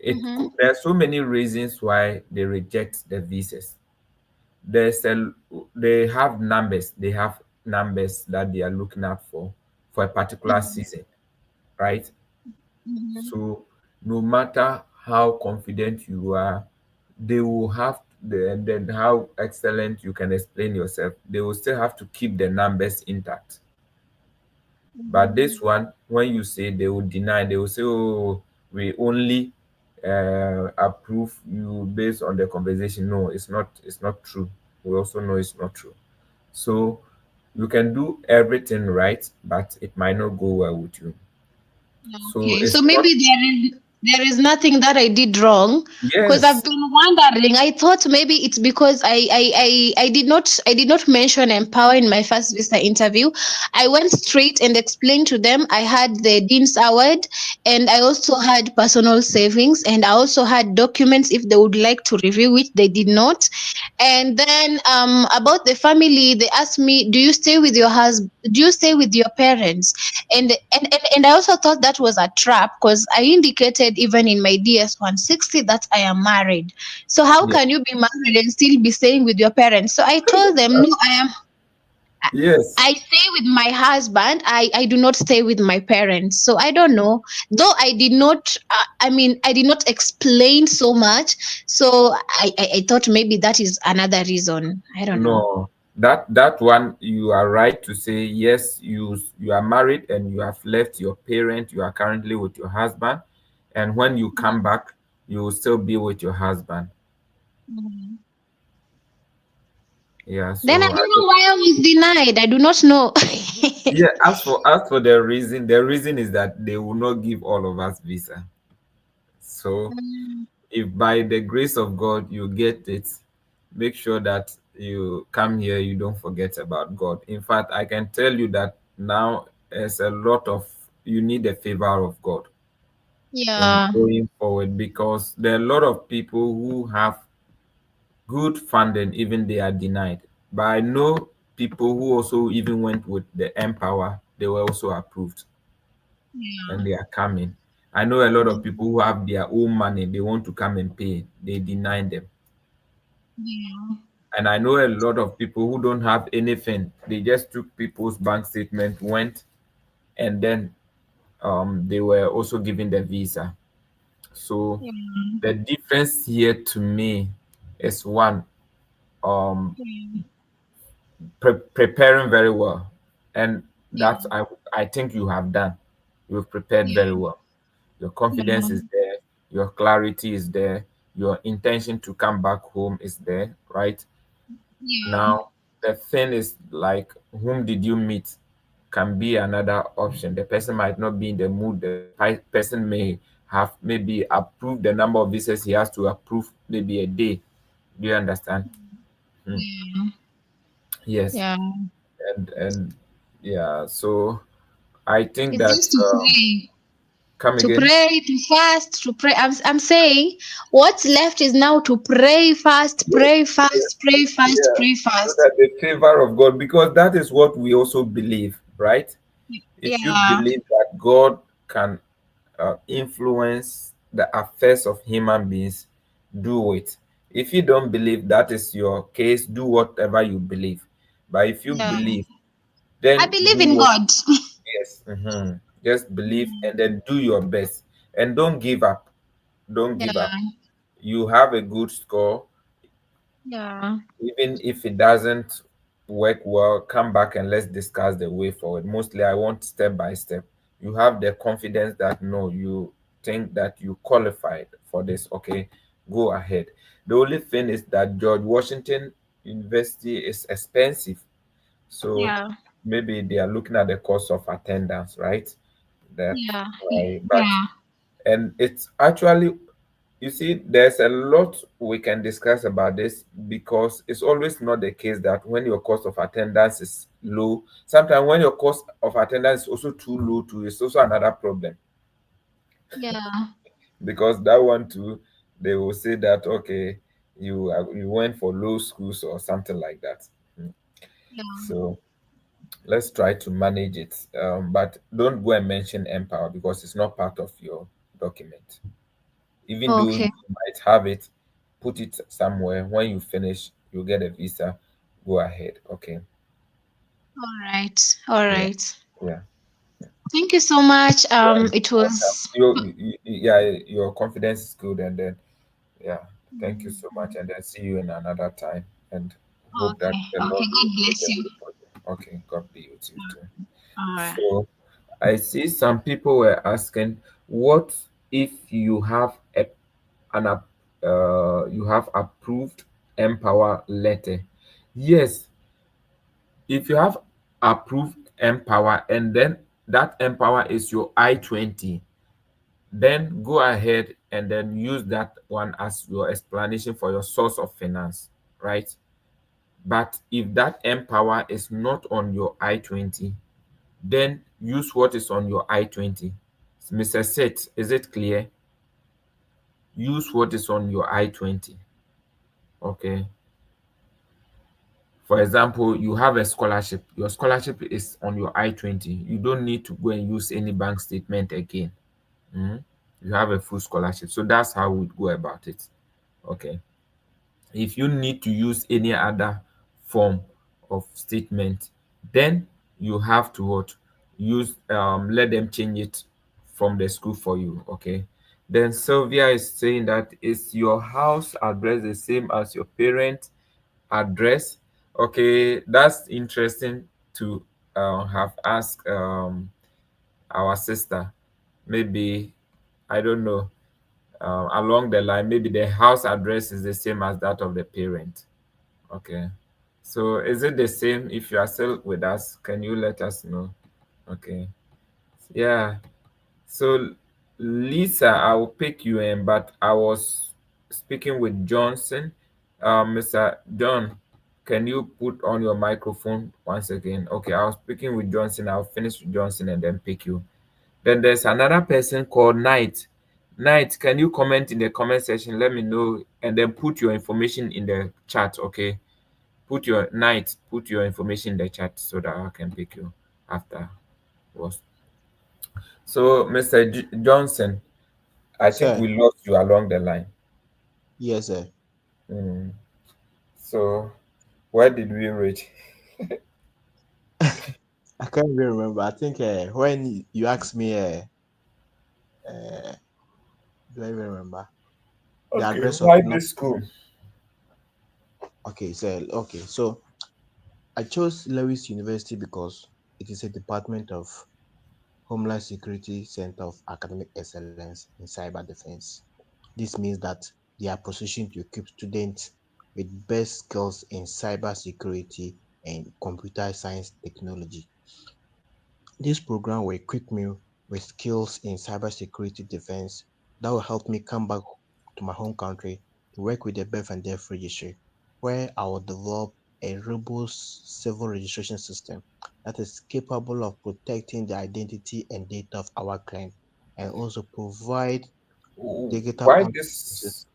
Mhm. there are so many reasons why they reject the visas. There's a they have numbers. They have numbers that they are looking out for a particular Mhm. season, right? Mhm. So no matter how confident you are, they will have the and then how excellent you can explain yourself. They will still have to keep the numbers intact. But this one, when you say they will deny, they will say, "Oh, we only approve you based on the conversation." No, it's not. It's not true. We also know it's not true. So you can do everything right, but it might not go well with you. So Okay, it's so not. maybe there is nothing that I did wrong because I've Yes. been wondering. I thought maybe it's because I did not mention Empower in my first visa interview. I went straight and explained to them I had the Dean's Award and I also had personal savings and I also had documents if they would like to review, which they did not. And then about the family, they asked me, "Do you stay with your husband? Do you stay with your parents?" And I also thought that was a trap because I indicated even in my DS 160 that I am married. So how Yes. can you be married and still be staying with your parents? So I told them, no, Yes. I stay with my husband. I do not stay with my parents. So I don't know. Though I did not, I did not explain so much. So I thought maybe that is another reason. I don't know. No, that one you are right to say yes. You are married and you have left your parent. You are currently with your husband, and when you come back, you will still be with your husband. Mhm. Yeah. Then I So don't know why I was denied. I do not know. yeah. As for the reason is that they will not give all of us visa. So Mm. if by the grace of God you get it, make sure that you come here, you don't forget about God. In fact, I can tell you that now there's a lot of, you need the favor of God in Yeah. going forward, because there are a lot of people who have good funding, even they are denied. But I know people who also even went with the Empower, they were also approved and Yeah. they are coming. I know a lot of people who have their own money, they want to come and pay, they deny them. Yeah. And I know a lot of people who don't have anything, they just took people's bank statement, went, and then they were also given the visa. So Yeah. the difference here to me is one, um, preparing very well, and Yeah. that's I think you have done. You've prepared Yeah. very well. Your confidence Yeah. is there. Your clarity is there. Your intention to come back home is there, right? Yeah. Now, the thing is like, whom did you meet can be another option. The person might not be in the mood. The person may have maybe approved the number of visas he has to approve maybe a day. Do you understand? Hmm. Yeah. Yes. Yeah. And yeah, so I think It's that just to pray. come To again. pray, to fast, to pray. I'm saying what's left is now to pray fast, Yes, pray yes, fast, pray fast, yeah. pray So fast. that the favor of God, because that is what we also believe, right? If you Yeah. believe that God can influence the affairs of human beings, do it. If you don't believe that is your case, do whatever you believe. But if you Yeah. believe, I then do believe in what. God. Yes. Just believe and then do your best. And don't give up. Don't give up. Yeah. You have a good score. Yeah. Even if it doesn't work well, come back and let's discuss the way forward. Mostly, I want step by step. You have the confidence that no, you think that you qualified for this. Okay, go ahead. The only thing is that George Washington University is expensive. So Yeah. maybe they are looking at the cost of attendance, right? That's Yeah. why. But Yeah. and it's actually, you see, there's a lot we can discuss about this, because it's always not the case that when your cost of attendance is low, sometimes when your cost of attendance is also too low too, it's also another problem. Yeah. Because that one too, they will say that okay, you went for low schools or something like that. Mm. Yeah. So let's try to manage it, but don't go and mention Empower because it's not part of your document. Even though you Okay. might have it, put it somewhere. When you finish, you get a visa. Go ahead. Okay. All right. All Yeah. right. Yeah. Thank you so much. Yeah. It Welcome. was Yeah, your confidence is good, and then yeah, thank you so much, and then see you in another time, and hope that okay. the Okay. Lord will God make bless a you. way for you. Okay. God be with you too. All right. So I see some people were asking, what if you have you have approved Empower letter? Yes, if you have approved Empower and then that Empower is your I-20, then go ahead and then use that one as your explanation for your source of finance, right? But if that Empower is not on your I-20, then use what is on your I-20. Mr. Set, is it clear? Use what is on your I-20. Okay. For example, you have a scholarship. Your scholarship is on your I-20. You don't need to go and use any bank statement again. Mhm. You have a full scholarship. So that's how we go about it. Okay. If you need to use any other form of statement, then you have to what? Use let them change it from the school for you. Okay. Then Sylvia is saying that is your house address the same as your parent address? Okay, that's interesting to have asked our sister. Maybe, I don't know, along the line, maybe the house address is the same as that of the parent. Okay. So is it the same? If you are still with us, can you let us know? Okay. Yeah. So Lisa, I will pick you in, but I was speaking with Johnson. Mr. John, can you put on your microphone once again? Okay, I was speaking with Johnson. I'll finish with Johnson and then pick you. Then there's another person called Knight. Knight, can you comment in the comment section? Let me know and then put your information in the chat, okay? Put your information in the chat so that I can pick you after. Was so, Mr. Johnson, I think Sir, we lost you along the line. yes, sir. Mm. So, where did we reach? I can't even remember. I think when you asked me, uh, do I even remember the Okay, address of why no? this school? Okay, sir. Okay, so I chose Lewis University because it is a department of Homeland Security Center of Academic Excellence in Cyber Defense. This means that they are positioned to equip students with best skills in cyber security and computer science technology. This program will equip me with skills in cybersecurity defense that will help me come back to my home country to work with the birth and death registry, where I will develop a robust civil registration system that is capable of protecting the identity and data of our client and also provide digital Why on this?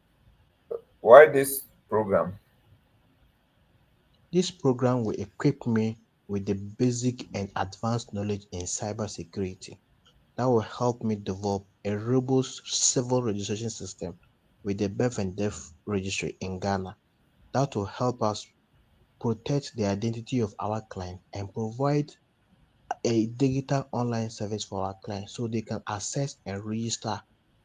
Why this program? This program will equip me with the basic and advanced knowledge in cybersecurity that will help me develop a robust civil registration system with the birth and death registry in Ghana that will help us protect the identity of our client and provide a digital online service for our clients so they can access and register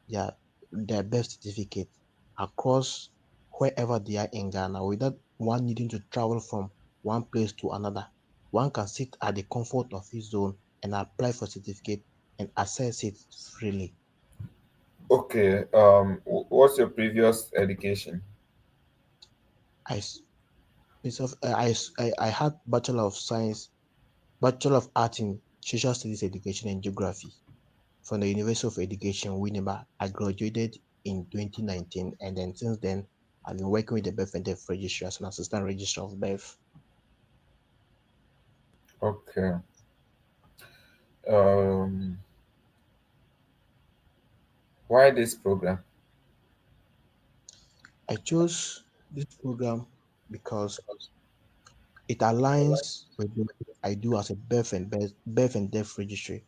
their their birth certificate across wherever they are in Ghana without one needing to travel from one place to another. One can sit at the comfort of his zone and apply for certificate and access it freely. Okay, what's your previous education? I s- I had Bachelor of Science, Bachelor of Art in Social Studies Education and Geography from the University of Education, Winneba. I graduated in 2019, and then since then, I've been working with the Birth and Death Registry as an assistant registrar of birth. Okay. Um, why this program? I chose this program because it aligns with what I do as a birth and death registry,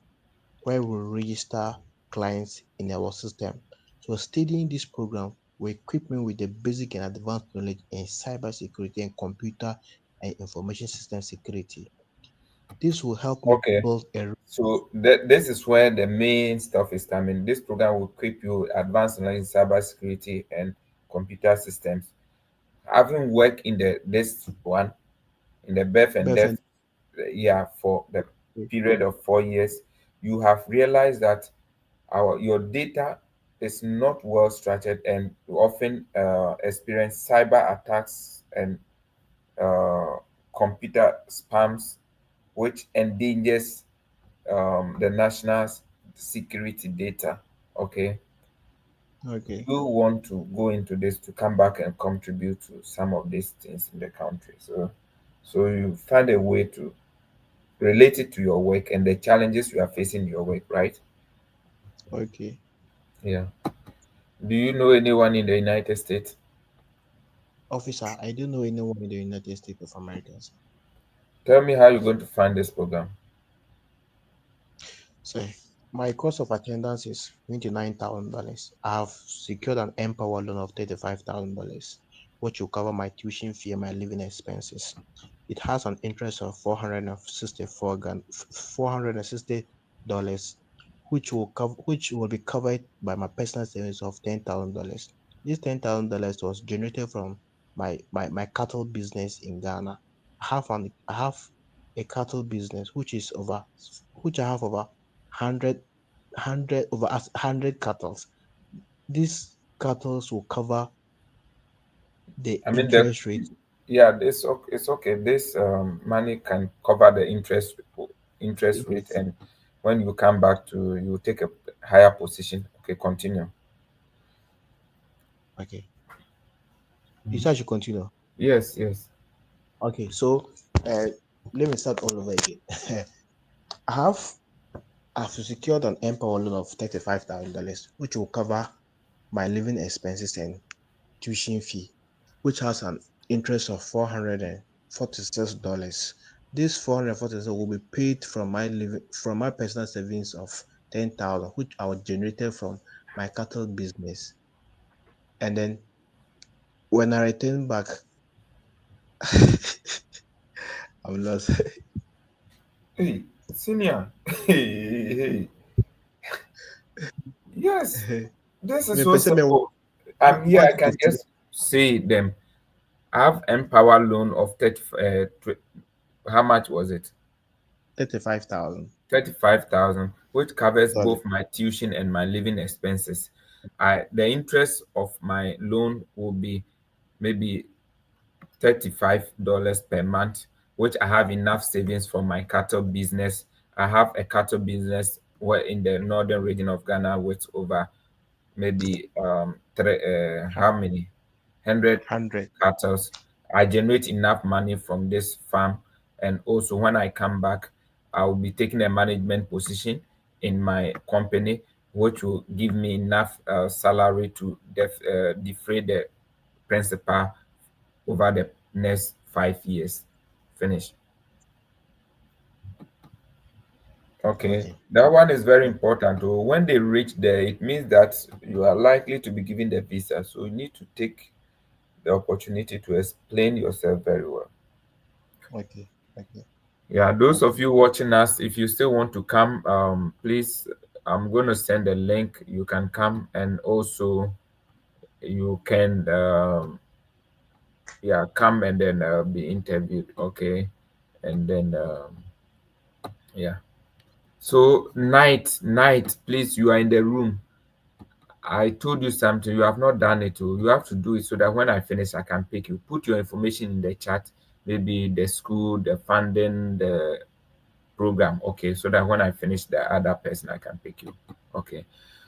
where we register clients in our system. So studying this program will equip me with the basic and advanced knowledge in cybersecurity and computer and information system security. This will help me Okay. build a So this is where the main stuff is coming. This program will equip you advanced knowledge in cybersecurity and computer systems. Having worked in the this one in the birth and birth and death, yeah, for the period of 4 years, you have realized that your data is not well structured and you often experience cyber attacks and uh, computer spams, which endangers the national security data. Okay, okay, you want to go into this to come back and contribute to some of these things in the country. So you find a way to relate it to your work and the challenges you are facing in your work, right? okay. Yeah. Do you know anyone in the United States? Officer, I don't know anyone in the United States of America. Tell me how you're going to find this program. So my cost of attendance is $29,000. I have secured an Empower loan of $35,000, which will cover my tuition fee and my living expenses. It has an interest of 460 dollars, which will be covered by my personal savings of $10,000. This $10,000 was generated from my cattle business in Ghana. I have a cattle business which I have over 100 cattle. These cattle will cover the I mean, interest rate. yeah, it's okay. This money can cover the interest rate and When you come back to, you take a higher position. Okay, continue. Okay. You said I should continue. Yes, yes. Okay, so uh, let me start all over again. I have I've secured an Empower loan of $35,000, which will cover my living expenses and tuition fee, which has an interest of $446. This $446 will be paid from my personal savings of 10,000, which I was generated from my cattle business. And then when I return back, I'm lost. Hey, senior. Hey, hey. Yes, this is Me so person me simple. I'm here. what I can 50 just say them. I have Empower loan of 30. How much was it? 35,000 35,000, which covers dollars. both my tuition and my living expenses. The interest of my loan will be maybe $35 per month, which I have enough savings from my cattle business. I have a cattle business where in the northern region of Ghana with over maybe how many 100 100. cattle. I generate enough money from this farm, and also when I come back, I will be taking a management position in my company, which will give me enough salary to defray the principal over the next 5 years. Finish. Okay, Okay. that one is very important. Oh, when they reach there, it means that you are likely to be given the visa. So you need to take the opportunity to explain yourself very well. Okay. Okay. Yeah, those of Okay. you watching us, if you still want to come, please, I'm going to send a link. You can come, and also you can, yeah, come and then be interviewed. Okay, and then, yeah. So night, please, you are in the room. I told you something, you have not done it. Oh. You have to do it so that when I finish, I can pick you. Put your information in the chat, maybe the school, the funding, the program. Okay, so that when I finish, the other person I can pick you. Okay.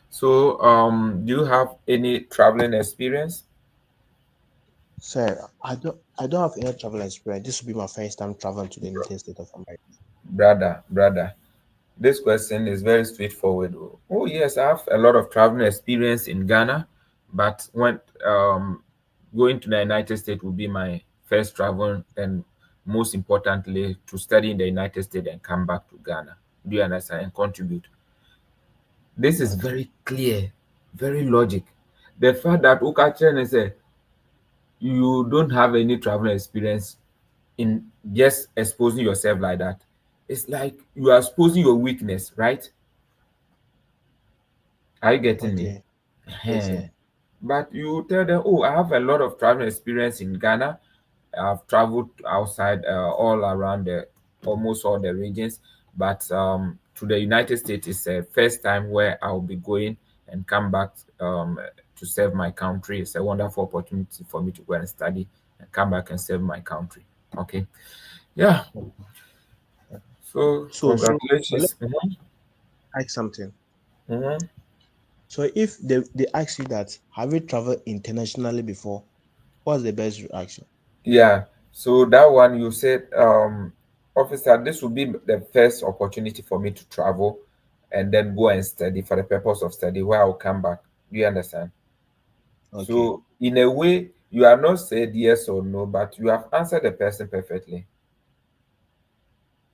So, do you have any traveling experience? Sir, I don't have any travel experience. This will be my first time traveling to the United States of America. Brother, this question is very straightforward. Oh, yes, I have a lot of traveling experience in Ghana, but when going to the United States will be my first travel, and most importantly, to study in the United States and come back to Ghana. Do you understand? And contribute. This is Okay. very clear, very logic. The fact that Ukachen is a you don't have any travel experience in just exposing yourself like that, it's like you are exposing your weakness, right? Are you getting me? Okay. Yes, Ehen. sir. But you tell them, oh, I have a lot of travel experience in Ghana. I've traveled outside all around the almost all the regions, but to the United States is the first time where I'll be going and come back to serve my country. It's a wonderful opportunity for me to go and study and come back and serve my country. Okay, yeah. So So let's congratulations. Mhm, ask something. mhm. So if they ask you that, have you traveled internationally before? What's the best reaction? Yeah. So that one you said, officer, this will be the first opportunity for me to travel and then go and study for the purpose of study where I'll come back. Do you understand? Okay. So in a way, you have not said yes or no, but you have answered the person perfectly.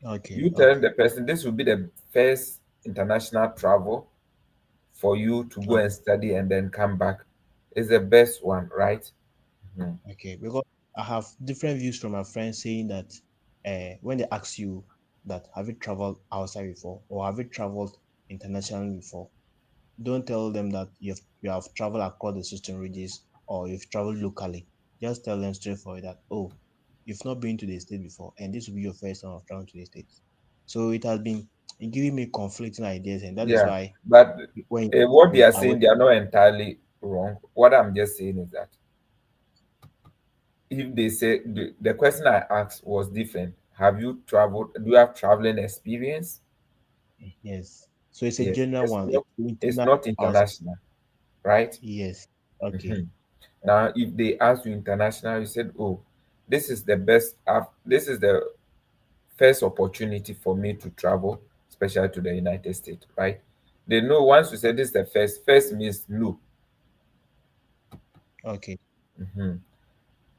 Okay. You telling Okay. the person this will be the first international travel for you to go Okay. and study and then come back is the best one, right? Mhm. Okay. Because I have different views from my friends saying that when they ask you that have you traveled outside before or have you traveled internationally before, don't tell them that you have traveled across the system regions or you've traveled locally. Just tell them straightforward that, oh, you've not been to the state before and this will be your first time of traveling to the states. So it has been giving me conflicting ideas, and that is Yeah, why but when what they are I went. saying, they are not entirely wrong. What I'm just saying is that if they say the question I asked was different, have you traveled? Do you have traveling experience? Yes. So it's a Yes, general it's one. not, It's it's internal not outside. international, right? Yes. Okay. Mhm. Now, if they ask you international, you said, "Oh, this is the best. This is the first opportunity for me to travel, especially to the United States." Right? They know once you say this is the first. First means no. Okay. Mhm.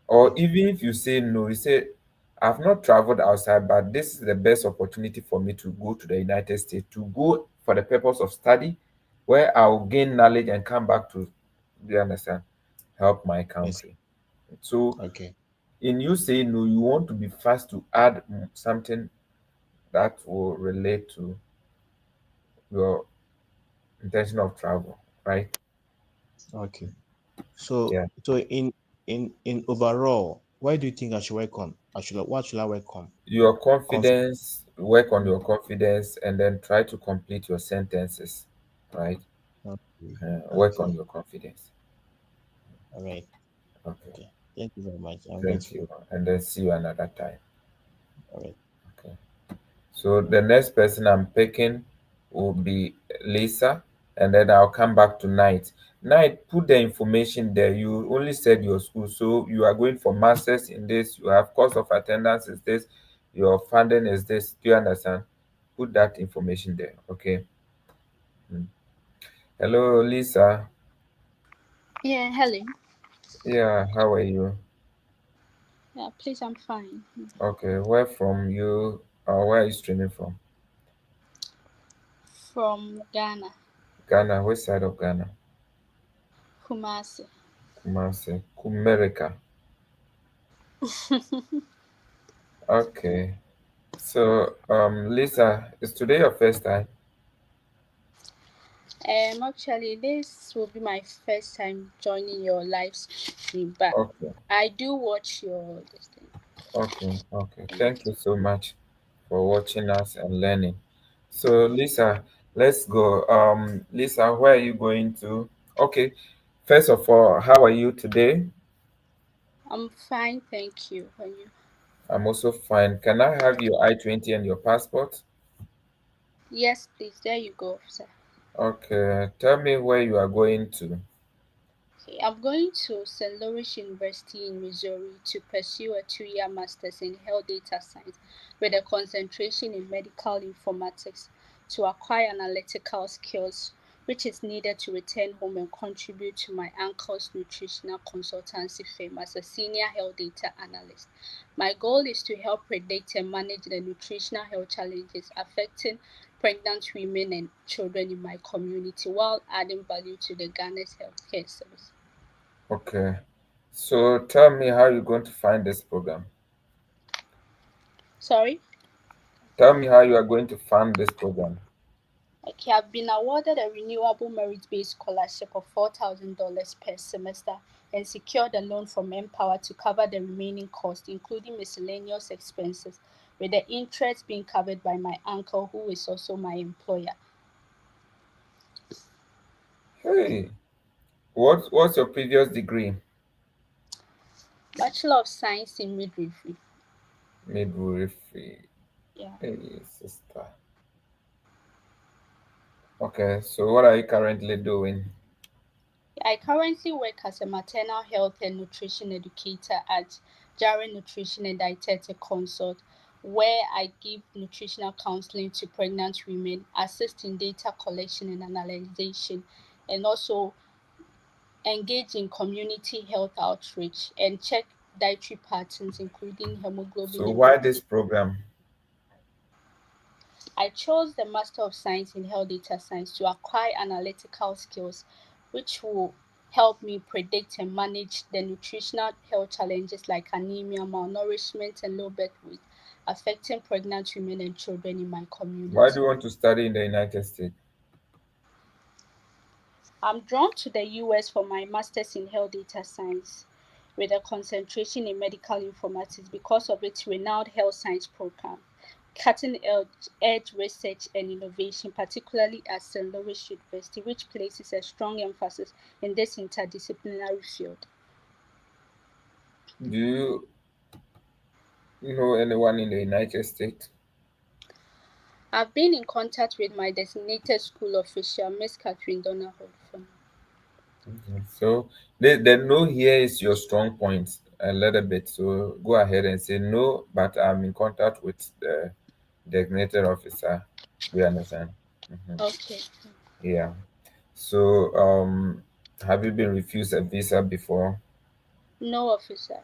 Or Okay. even if you say no, you say, "I've not traveled outside, but this is the best opportunity for me to go to the United States to go for the purpose of study, where I'll gain knowledge and come back to, do you understand, help my Yes. country." So Okay. in you saying no, you want to be fast to add something that will relate to your intention of travel, right? Okay. So Yeah. in overall, why do you think I should work on? What should I work on? Your Confidence. confidence, work on your confidence, and then try to complete your sentences, right? Okay. Work on Okay. your confidence. All right. Okay. Okay. Thank you very much. I'm Thank grateful. you. And then see you another time. All right. Okay. So the next person I'm picking will be Lisa, and then I'll come back to Night. Night, put the information there. You only said your school, so you are going for masters in this. You have cost of attendance is this. Your funding is this. Do you understand? Put that information there. Okay. Mm. Hello, Lisa. Yeah, hello. Yeah, how are you? Yeah, please, I'm fine. Okay, where from you? Where are you streaming from? From Ghana, Ghana. Which side of Ghana? Kumasi. Kumasi. Kumerica. Okay. So, Lisa, is today your first time? Actually, this will be my first time joining your live stream, but Okay, I do watch your this thing. okay. Thank Thank you you. so much for watching us and learning. So, Lisa, let's go. Lisa, where are you going to? Okay. First of all, how are you today? I'm fine, thank you. And you? I'm also fine. Can I have your I-20 and your passport? Yes, please. There you go, sir. Okay. Tell me where you are going to. Okay, I'm going to St. Louis University in Missouri to pursue a 2-year master's in health data science with a concentration in medical informatics to acquire analytical skills, which is needed to return home and contribute to my uncle's nutritional consultancy firm as a senior health data analyst. My goal is to help predict and manage the nutritional health challenges affecting pregnant women and children in my community while adding value to the Ghana's healthcare service. Okay. So tell me how you're going to find this program. Sorry? Tell me how you are going to fund this program. Okay, I've been awarded a renewable merit based scholarship of $4,000 per semester and secured a loan from Empower to cover the remaining costs, including miscellaneous expenses, with the interest being covered by my uncle, who is also my employer. Hey, what's your previous degree? Bachelor of Science in Midwifery. Midwifery. Yeah. Hey, sister. Okay, so what are you currently doing? I currently work as a maternal health and nutrition educator at Jaren Nutrition and Dietetic Consult, where I give nutritional counseling to pregnant women, assist in data collection and analyzation, and also engage in community health outreach and check dietary patterns, including hemoglobin So and why blood this sugar. program? I chose the Master of Science in Health Data Science to acquire analytical skills, which will help me predict and manage the nutritional health challenges like anemia, malnourishment, and low birth weight affecting pregnant women and children in my Why do community. you want to study in the United States? I'm drawn to the U.S. for my Master's in Health Data Science with a concentration in medical informatics because of its renowned health science program, cutting edge research and innovation, particularly at St. Louis University, which places a strong emphasis in this interdisciplinary field. Do you know anyone in the United States? I've been in contact with my designated school official, Miss Catherine Donahue. Okay. So the no here is your strong point a little bit. So go ahead and say no, but I'm in contact with the designated officer. We understand. Mhm. Okay. Yeah. So have you been refused a visa before? No, officer.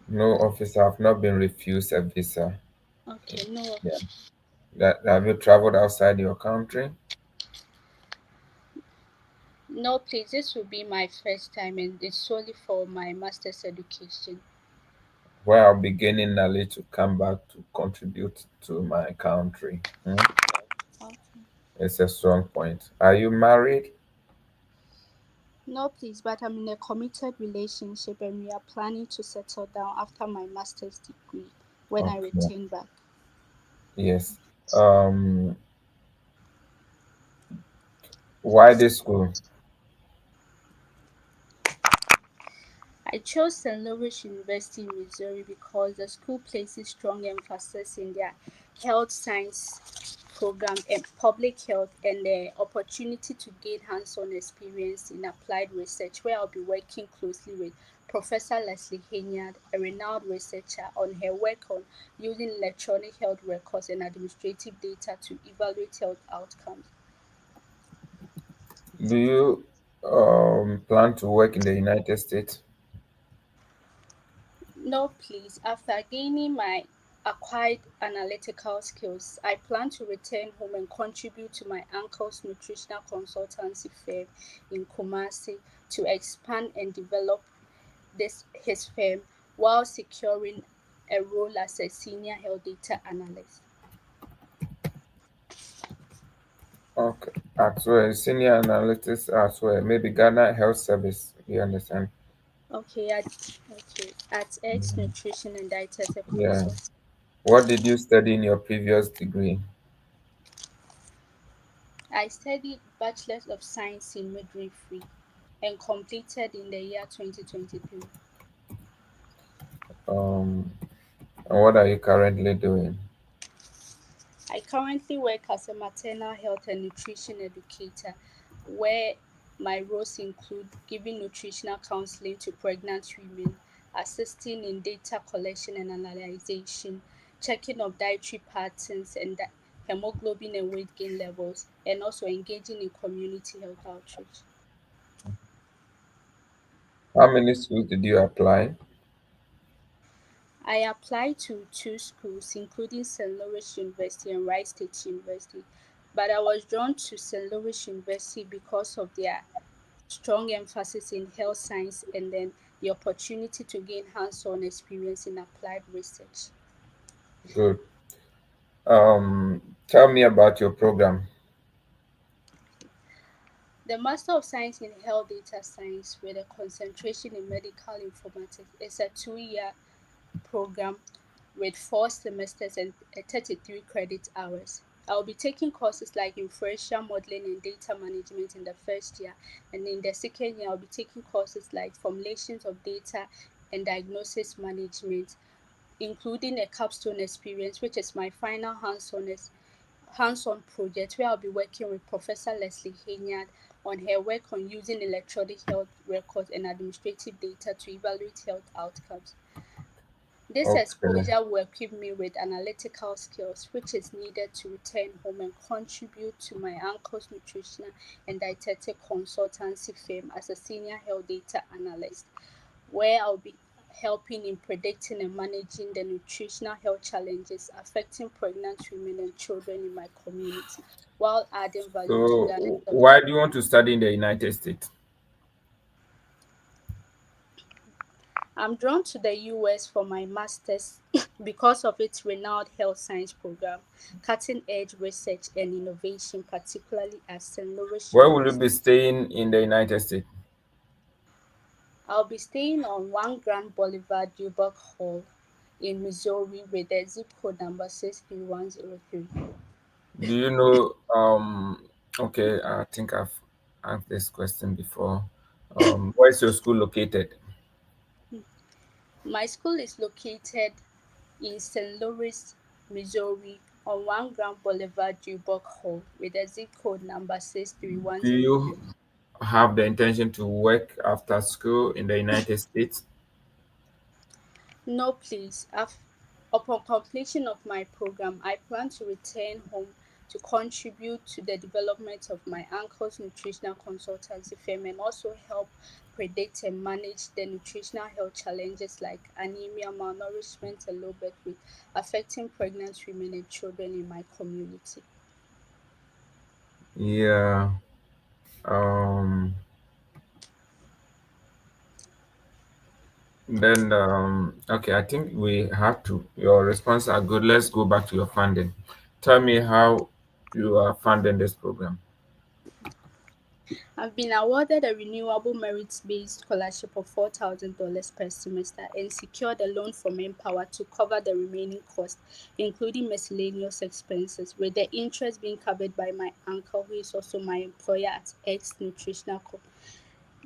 No, officer, I've not been refused a visa. Okay, no, Yeah. officer. That have you traveled outside your country? No, please. This will be my first time, and it's solely for my master's education. Where I'll be gaining knowledge to come back to contribute to my country. Hmm? Okay. It's a strong point. Are you married? No, please, but I'm in a committed relationship, and we are planning to settle down after my master's degree when I Okay. return back. Yes. Um, why this school? I chose St. Louis University in Missouri because the school places strong emphasis in their health science program and public health and the opportunity to gain hands-on experience in applied research where I'll be working closely with Professor Leslie Hanyard, a renowned researcher, on her work on using electronic health records and administrative data to evaluate health outcomes. Do you plan to work in the United States? No, please. After gaining my acquired analytical skills, I plan to return home and contribute to my uncle's nutritional consultancy firm in Kumasi to expand and develop his firm while securing a role as a senior health data analyst. Okay. As well, senior analytics as well. Maybe Ghana Health Service. You understand? Okay, at X Mhm. Nutrition and Dietetic Yeah. Consult. What did you study in your previous degree? I studied Bachelor of Science in Midwifery and completed in the year 2023. Um, and what are you currently doing? I currently work as a maternal health and nutrition educator, where my roles include giving nutritional counseling to pregnant women, assisting in data collection and analyzation, checking of dietary patterns and hemoglobin and weight gain levels, and also engaging in community health outreach. How many schools did you apply? I applied to two schools, including St. Louis University and Wright State University, but I was drawn to St. Louis University because of their strong emphasis in health science and then the opportunity to gain hands-on experience in applied research. Good. Tell me about your program. The Master of Science in Health Data Science with a concentration in medical informatics is a 2-year program with 4 semesters and 33 credit hours. I'll be taking courses like inferential modeling and data management in the first year, and in the second year, I'll be taking courses like formulations of data and diagnosis management, including a capstone experience, which is my final hands-on project where I'll be working with Professor Leslie Hanyard on her work on using electronic health records and administrative data to evaluate health outcomes. This Okay. exposure will equip me with analytical skills, which is needed to return home and contribute to my uncle's nutritional and dietetic consultancy firm as a senior health data analyst, where I'll be helping in predicting and managing the nutritional health challenges affecting pregnant women and children in my community, while adding value to So, Ghana's health. why do you want to study in the United States? I'm drawn to the U.S. for my master's because of its renowned health science program, cutting edge research and innovation, particularly at St. Louis Where will you University. be staying in the United States? I'll be staying on 1 Grand Boulevard, Dubuque Hall in Missouri with the zip code number 63103. Do you know? Okay, I think I've asked this question before. Where is your school located? My school is located in St. Louis, Missouri, on 1 Grand Boulevard, Dubuque Hall, with the zip code number Do 63103. you have the intention to work after school in the United States? No, please. Upon completion of my program, I plan to return home to contribute to the development of my uncle's nutritional consultancy firm and also help predict and manage the nutritional health challenges like anemia, malnourishment, and low birth weight affecting pregnant women and children in my community. Yeah. Um, then, okay, I think we have to. Your response are good. Let's go back to your funding. Tell me how you are funding this program. I've been awarded a renewable merit-based scholarship of $4,000 per semester and secured a loan from Empower to cover the remaining costs, including miscellaneous expenses, with the interest being covered by my uncle, who is also my employer at X Nutritional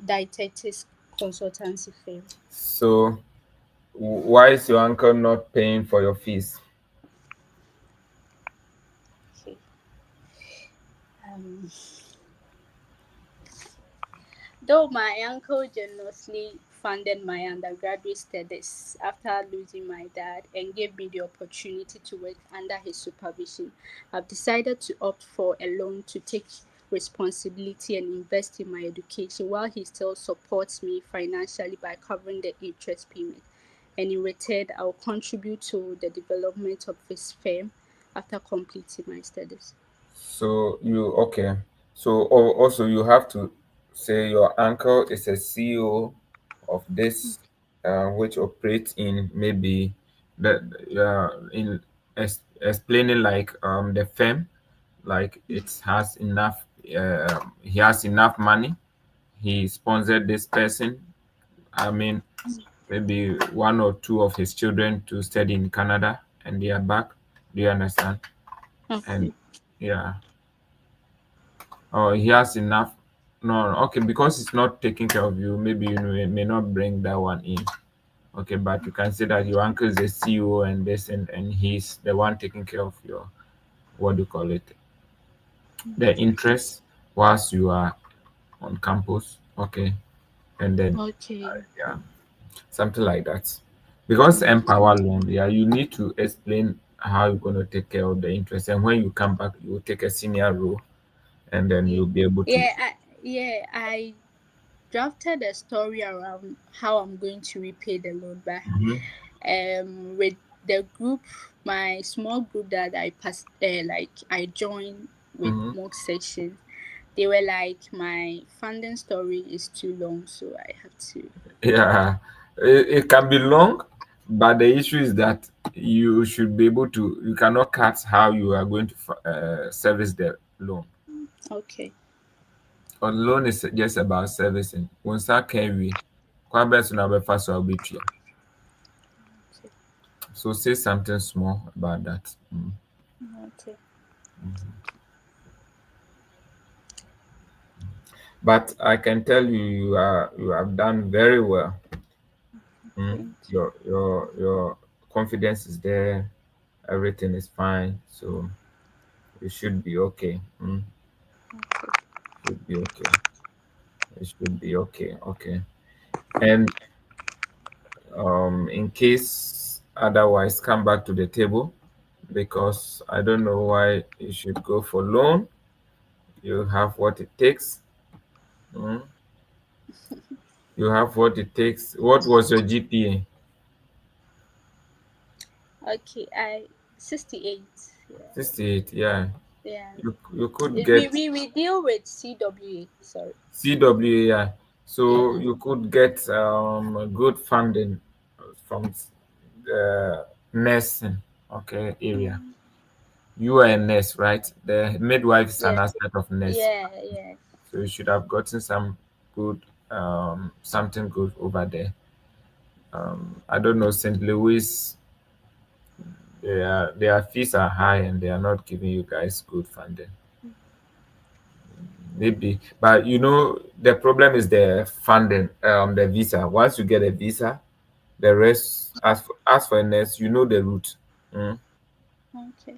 Dietetics Consultancy Firm. So, why is your uncle not paying for your fees? Okay. Um, Though my uncle generously funded my undergraduate studies after losing my dad and gave me the opportunity to work under his supervision, I've decided to opt for a loan to take responsibility and invest in my education while he still supports me financially by covering the interest payment. And in return, I'll contribute to the development of his firm after completing my studies. So you okay. So also you have to say your uncle is a CEO of this which operates in maybe the in explaining like the firm, like it has enough he has enough money. He sponsored this person. I mean maybe one or two of his children to study in Canada and they are back. Do you understand? And Okay. yeah. Oh, he has enough. No, okay, because it's not taking care of you, maybe you know, it may not bring that one in. Okay, but you can say that your uncle is the CEO and this, and he's the one taking care of your, what do you call it, the interest whilst you are on campus. Okay, and then, Okay. yeah, something like that. Because Okay. empower loan, yeah, you need to explain how you're going to take care of the interest. And when you come back, you will take a senior role and then Yeah. you'll be able to. I drafted a story around how I'm going to repay the loan, but Mhm, with the group, my small group that I passed, like I joined with mhm. mock section, they were like my funding story is too long, so I have to. Yeah, it can be long, but the issue is that you should be able to, you cannot cut how you are going to service the loan. Okay. Or loan is just about servicing. Once I can we, quite best on our first will be clear. Okay. So say something small about that. Okay. But I can tell you, you have done very well. Thank you. Your confidence is there. Everything is fine. So you should be okay. Should be okay. It should be okay. Okay. And in case otherwise, come back to the table because I don't know why you should go for loan. You have what it takes. Mm. You have what it takes. What was your GPA? Okay. I 68. Yeah. 68. Yeah. Yeah. You could We, get we, we deal with CWA. Sorry. CWA. Yeah. So Yeah. you could get good funding from the nursing okay area. You are a nurse, right? The midwife is an Yeah. aspect of nurse. Yeah. So you should have gotten some good, something good over there. I don't know, St. Louis, their fees are high and they are not giving you guys good funding. Maybe, but you know, the problem is the funding, the visa. Once you get a visa, the rest, as for a nurse, you know the route. Mm. Okay.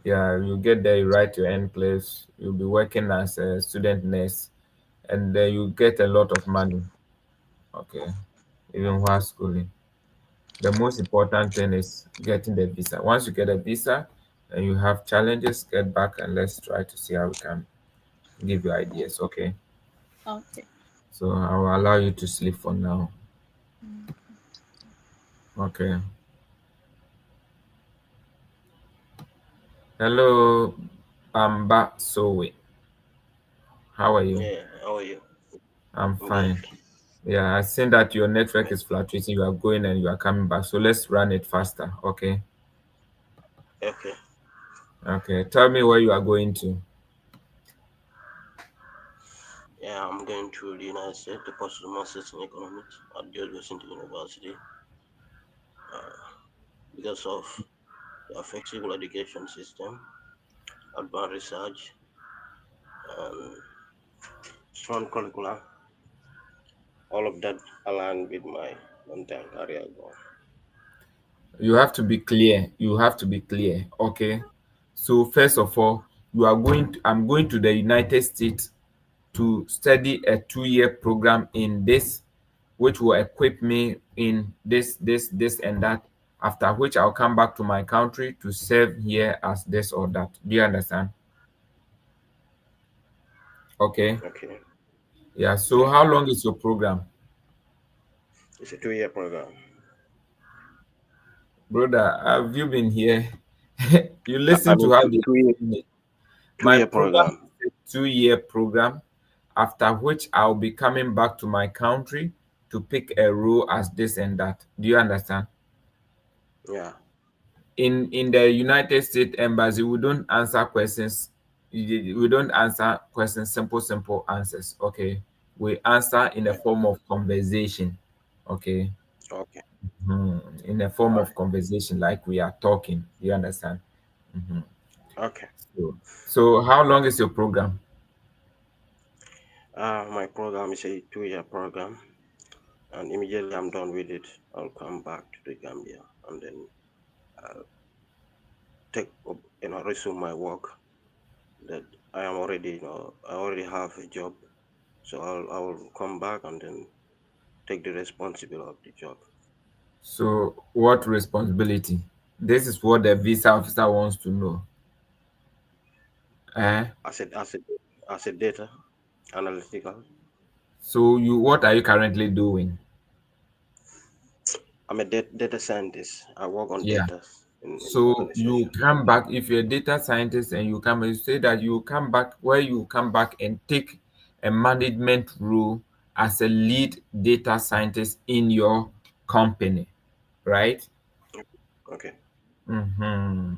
Yeah, you get there, you write your end place, you'll be working as a student nurse, and you get a lot of money. Okay, even while schooling. The most important thing is getting the visa. Once you get a visa and you have challenges, get back and let's try to see how we can give you ideas. Okay, Okay. so I will allow you to sleep for now. Mm. Okay. Hello, Amba Sowe. How are you? Yeah, how are you? I'm I'm good. fine. Yeah, I seen that your network is fluctuating. You are going and you are coming back. So let's run it faster. Okay. Okay. Okay. Tell me where you are going to. Yeah, I'm going to the United States to pursue Masters in Economics at George Washington University because of the flexible education system, advanced research, and strong curriculum. All of that aligned with my long-term career goal. You have to be clear. You have to be clear. Okay. So first of all, I'm going to the United States to study a 2-year program in this, which will equip me in this and that. After which I'll come back to my country to serve here as this or that. Do you understand? Okay. Okay. Yeah. So Yeah, how long is your program? it's a 2-year program. Brother, have you been here? You I listen to mean, how two, they two year, explain it. My two-year program program. is a 2-year program, after which I'll be coming back to my country to pick a role as this and that. Do you understand? Yeah. In the United States Embassy, we don't answer questions. We don't answer questions, simple answers. Okay. We answer in the Yeah. form of conversation. Okay. Okay. In a form All of right. conversation, like we are talking. You understand? Mhm. Okay. So how long is your program? My program is a 2-year program, and immediately I'm done with it, I'll come back to the Gambia and then take up, resume my work that I am already, I already have a job. So I will come back and then take the responsibility of the job So what responsibility? This is what the visa officer wants to know. Eh? as a as a as a data analytical. So what are you currently doing? I'm a data scientist. I work on Yeah. data in So you organization. come back, if you're a data scientist and you say that you come back, where you come back and take a management role as a lead data scientist in your company, right? Okay. Mm-hmm.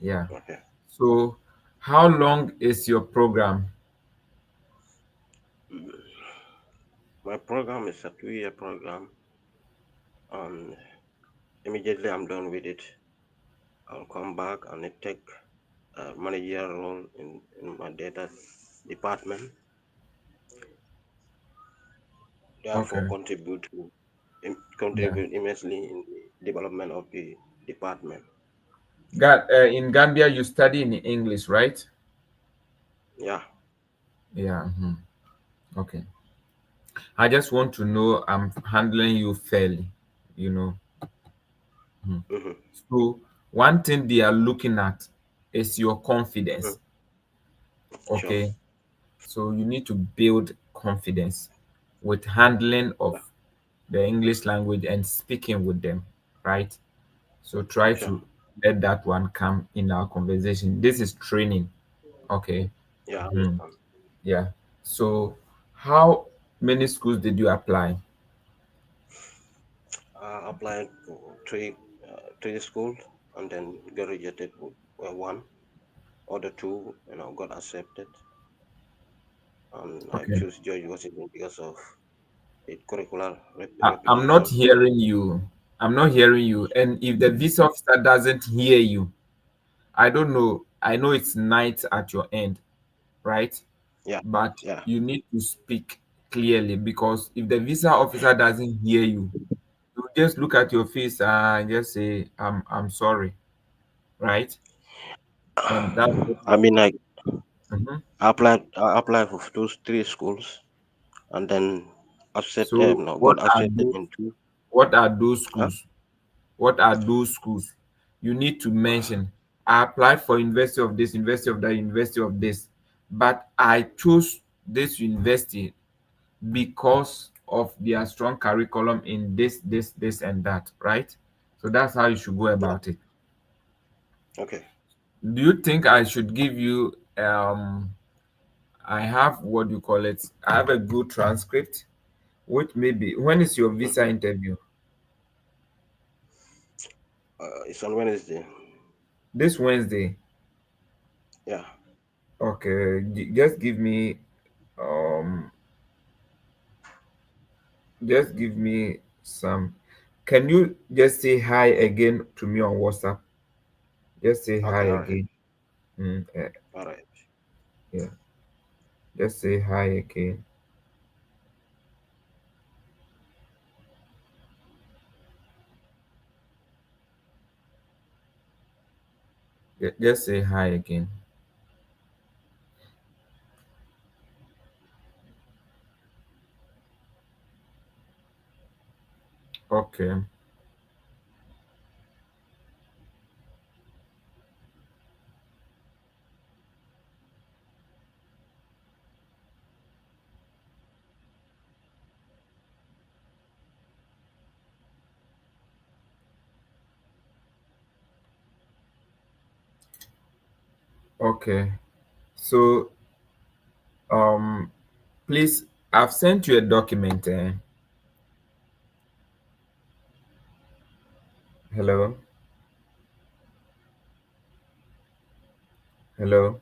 Yeah. Okay. So how long is your program? Mm. My program is a 2-year program, and immediately I'm done with it, I'll come back and I take a managerial role in my data department. Therefore, Okay. Yeah. contribute immensely in the development of the department. In Gambia, you study in English, right? Yeah. Yeah. Okay. I just want to know I'm handling you fairly, you know. Mhm. Mm-hmm. So, one thing they are looking at is your Mm-hmm. confidence. Sure. Okay. So, you need to build confidence with handling of Yeah. the English language and speaking with them, right? So, try Sure. to let that one come in our conversation. This is training. Okay. Yeah. I Mhm. understand. Yeah. So, how many schools did you apply? I applied for three schools and then graduated with one. Other two, got accepted, and I Okay. choose George Washington because of its curricular I'm not reputation. hearing you. I'm not hearing you. And if the visa officer doesn't hear you, I don't know. I know it's night at your end, right? Yeah. But Yeah. you need to speak clearly, because if the visa officer doesn't hear you, you just look at your face and just say, I'm sorry, right? and that's I mean, like Mhm. I applied for those three schools, and then So no, got accepted into. what are those Huh? schools? What are those schools? You need to mention, I applied for university of this, university of that, university of this, but I chose this university because of their strong curriculum in this, and that, right? So that's how you should go Yeah. about it. Okay. Do you think I should give you I have what do you call it? I have a good transcript, which maybe when is your visa Mm-hmm. interview? It's on Wednesday. This Wednesday. Yeah. Okay, just give me um just give me some. Can you just say hi again to me on WhatsApp? Just say hi Okay. All right. again. All right. Yeah, just say hi again. Just say hi again. Okay, okay. So um, please, I've sent you a document. Hello, hello,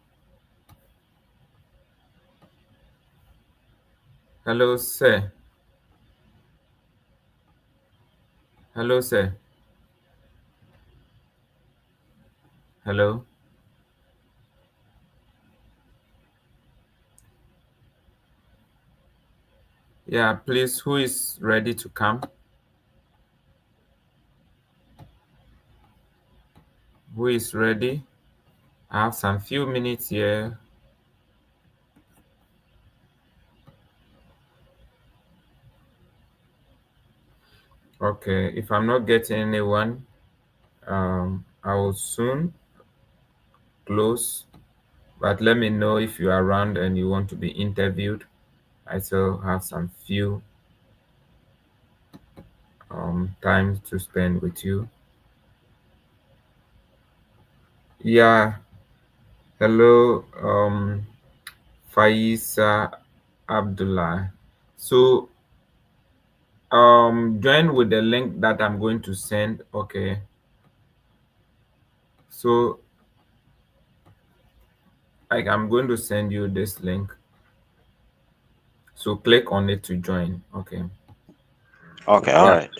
hello, sir. Hello, sir. Hello. Yeah, please, who is ready to come? Who is ready? I have some few minutes here. Okay, if I'm not getting anyone, I will soon close. But let me know if you're around and you want to be interviewed. I still have some few time to spend with you. Yeah, hello, Faisa Abdullah. So join with the link that I'm going to send. Okay. So I'm going to send you this link. So click on it to join. Okay. Okay. All Yeah. right.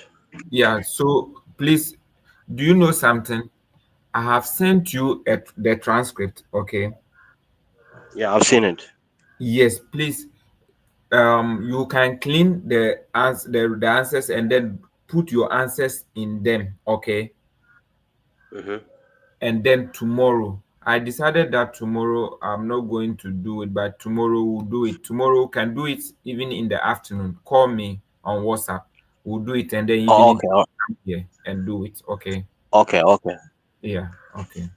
Yeah. So please, do you know something? I have sent you the transcript. Okay. Yeah, I've seen it. Yes, please. You can clean the answers and then put your answers in them. Okay. Mm-hmm. And then tomorrow, I decided that tomorrow I'm not going to do it, but tomorrow we'll do it. Tomorrow we can do it even in the afternoon. Call me on WhatsApp. We'll do it and then Oh, evening okay. come here and do it. Okay. Okay. Okay. Yeah. Okay.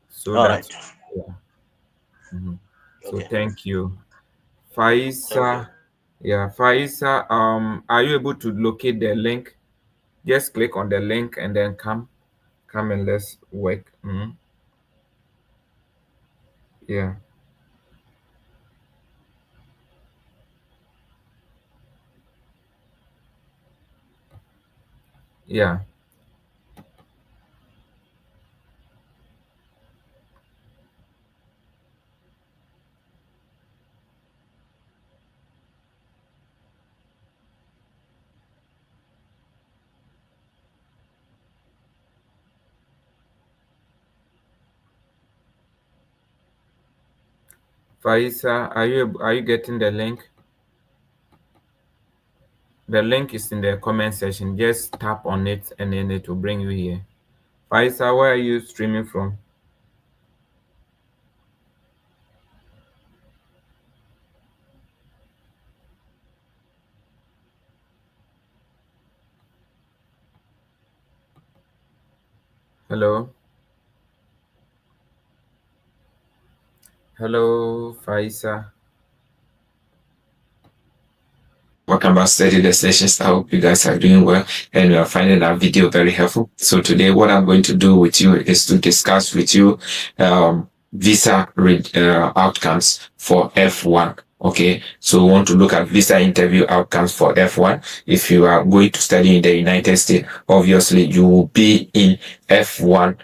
So All that right. yeah. Mhm. So Okay. thank you. Thank you. Faisa. Yeah, Faisa. Are you able to locate the link? Just click on the link and then come and let's work. Yeah. Yeah. Faisa, are you getting the link? The link is in the comment section. Just tap on it and then it will bring you here. Faisa, where are you streaming from? Hello. Hello, Faisa. Welcome back to Study the Sessions. I hope you guys are doing well and you are finding that video very helpful. So today what I'm going to do with you is to discuss with you visa outcomes for F1. Okay, so we want to look at visa interview outcomes for F1. If you are going to study in the United States, obviously you will be in F1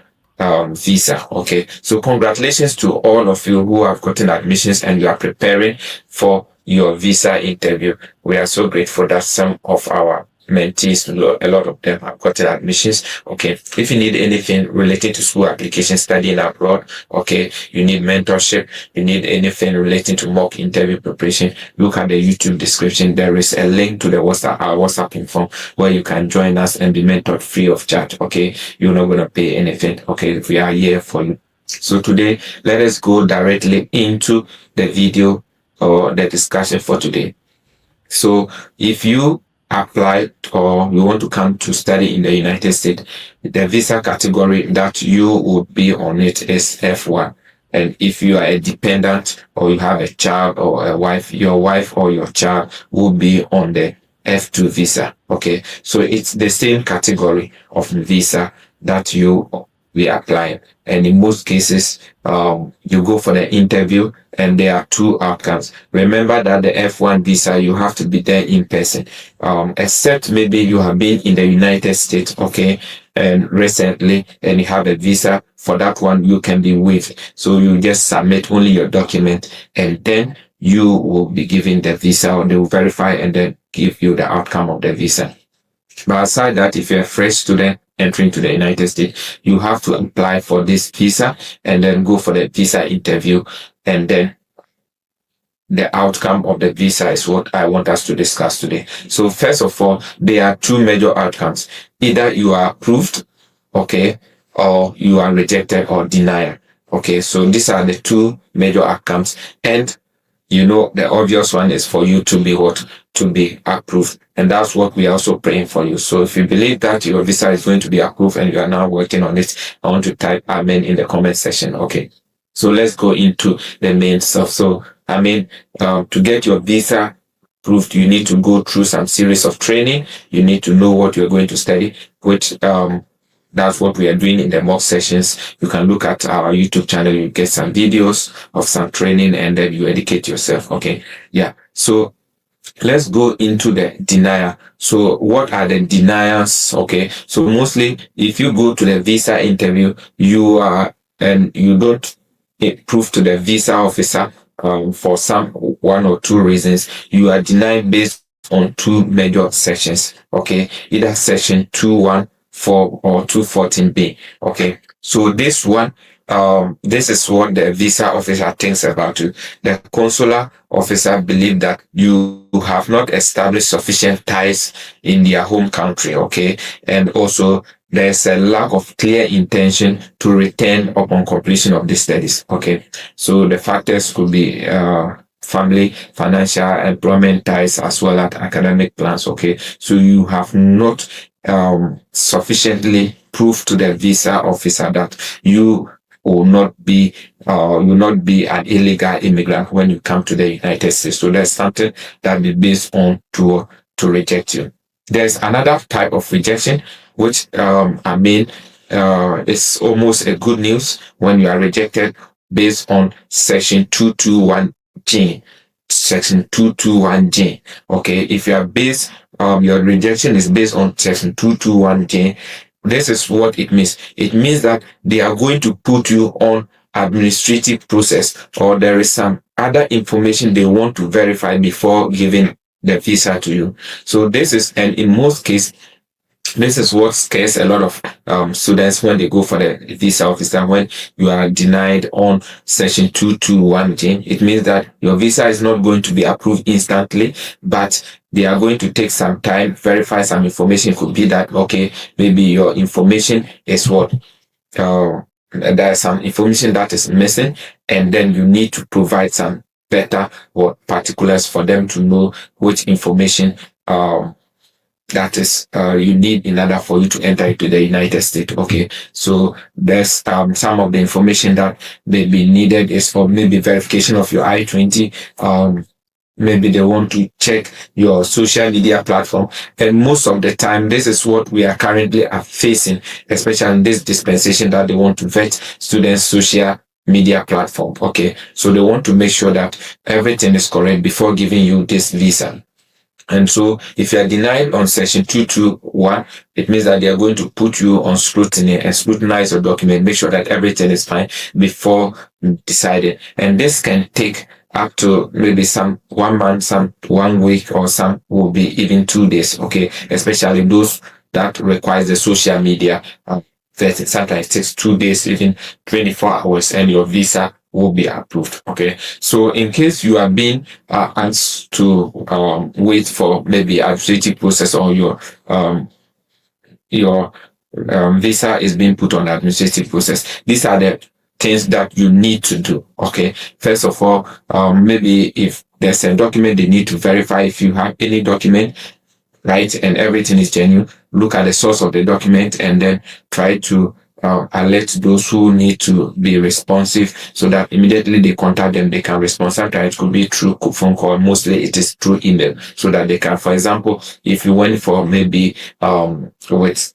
visa. Okay, so congratulations to all of you who have gotten admissions and you are preparing for your visa interview. We are so grateful that some of our mentees, a lot of them have gotten admissions. Okay, if you need anything related to school application, studying abroad, okay, you need mentorship, you need anything relating to mock interview preparation, look at the YouTube description. There is a link to the our WhatsApp inform where you can join us and be mentored free of charge. Okay, you're not going to pay anything. Okay, we are here for you. So today, let us go directly into the video or the discussion for today. So if you apply or you want to come to study in the United States, the visa category that you would be on it is F1. And if you are a dependent or you have a child or a wife, your wife or your child will be on the F2 visa. Okay, so it's the same category of visa that you we apply. And in most cases, you go for the interview and there are two outcomes. Remember that the F1 visa, you have to be there in person. Except maybe you have been in the United States, okay, and recently, and you have a visa. For that one, you can be waived. So you just submit only your document and then you will be given the visa, or they will verify and then give you the outcome of the visa. But aside that, if you're a fresh student entering to the United States, you have to apply for this visa and then go for the visa interview. And then the outcome of the visa is what I want us to discuss today. So first of all, there are two major outcomes. Either you are approved, okay, or you are rejected or denied. Okay, so these are the two major outcomes. And you know, the obvious one is for you to be what? To be approved. And that's what we are also praying for you. So if you believe that your visa is going to be approved and you are now working on it, I want to type Amen in the comment section. Okay. So let's go into the main stuff. So, to get your visa approved, you need to go through some series of training. You need to know what you're going to study, which, that's what we are doing in the mock sessions. You can look at our YouTube channel, you get some videos of some training and then you educate yourself. Okay. Yeah. So let's go into the denier. So what are the deniers? Okay. So mostly if you go to the visa interview, you are, and you don't prove to the visa officer, for some one or two reasons, you are denied based on two major sections. Okay. Either section 214 or 214B. Okay. So this one, this is what the visa officer thinks about you. The consular officer believe that you have not established sufficient ties in their home country, okay? And also there's a lack of clear intention to return upon completion of the studies, okay? So the factors could be family, financial, employment ties, as well as academic plans, okay? So you have not sufficiently proved to the visa officer that you will not be an illegal immigrant when you come to the United States. So there's something that is based on to reject you. There's another type of rejection, which it's almost a good news when you are rejected based on section 221G. Section 221G. Okay, if you are based, your rejection is based on section 221G. This is what it means. It means that they are going to put you on administrative process, or there is some other information they want to verify before giving the visa to you. So this is, and in most cases, this is what scares a lot of students when they go for the visa officer. When you are denied on section 221G, it means that your visa is not going to be approved instantly, but they are going to take some time, verify some information. It could be that, okay, maybe your information is what? There's some information that is missing, and then you need to provide some better or particulars for them to know which information that is you need in order for you to enter into the United States. Okay, so there's some of the information that may be needed is for maybe verification of your I-20. Maybe they want to check your social media platform, and most of the time this is what we are currently facing, especially in this dispensation, that they want to vet students' social media platform. Okay, so they want to make sure that everything is correct before giving you this visa. And so if you are denied on section 221, it means that they are going to put you on scrutiny and scrutinize your document, make sure that everything is fine before deciding. And this can take up to maybe some 1 month, some 1 week, or some will be even 2 days. Okay, especially those that requires the social media. Sometimes it takes 2 days, even 24 hours, and your visa will be approved. Okay, so in case you are being asked to wait for maybe administrative process, or your visa is being put on administrative process, these are the things that you need to do. Okay, first of all, maybe if there's a document they need to verify, if you have any document, right, and everything is genuine, look at the source of the document and then try to alert those who need to be responsive, so that immediately they contact them, they can respond. Sometimes it could be through phone call, mostly it is through email, so that they can, for example, if you went for maybe with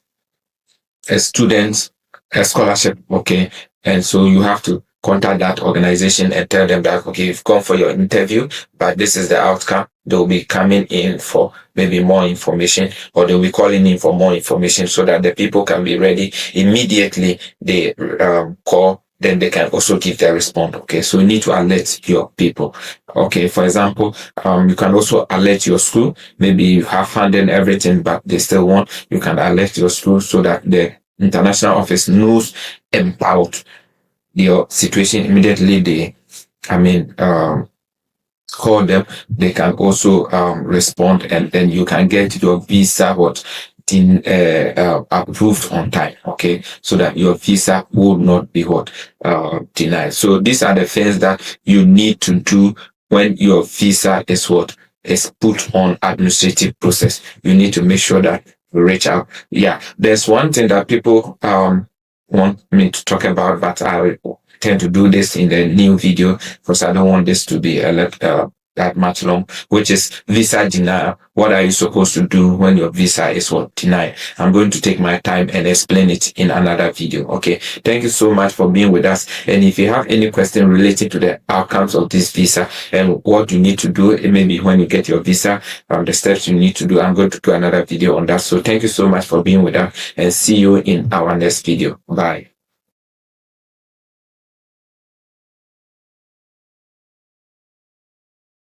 a student, a scholarship, okay, and so you have to contact that organization and tell them that, okay, you've gone for your interview, but this is the outcome. They'll be coming in for maybe more information, or they'll be calling in for more information, so that the people can be ready immediately. They call, then they can also give their response. Okay, so you need to alert your people. Okay, for example, you can also alert your school. Maybe you have handled everything, but they still want, you can alert your school, so that the international office knows about your situation immediately. They, call them, they can also respond, and then you can get your visa approved on time. Okay, so that your visa will not be denied. So these are the things that you need to do when your visa is put on administrative process. You need to make sure that you reach out. Yeah, there's one thing that people want me to talk about, but I tend to do this in the new video because I don't want this to be that much long, which is visa denial. What are you supposed to do when your visa is denied? I'm going to take my time and explain it in another video. Okay, thank you so much for being with us. And if you have any question related to the outcomes of this visa and what you need to do, maybe when you get your visa, the steps you need to do, I'm going to do another video on that. So thank you so much for being with us, and see you in our next video. Bye.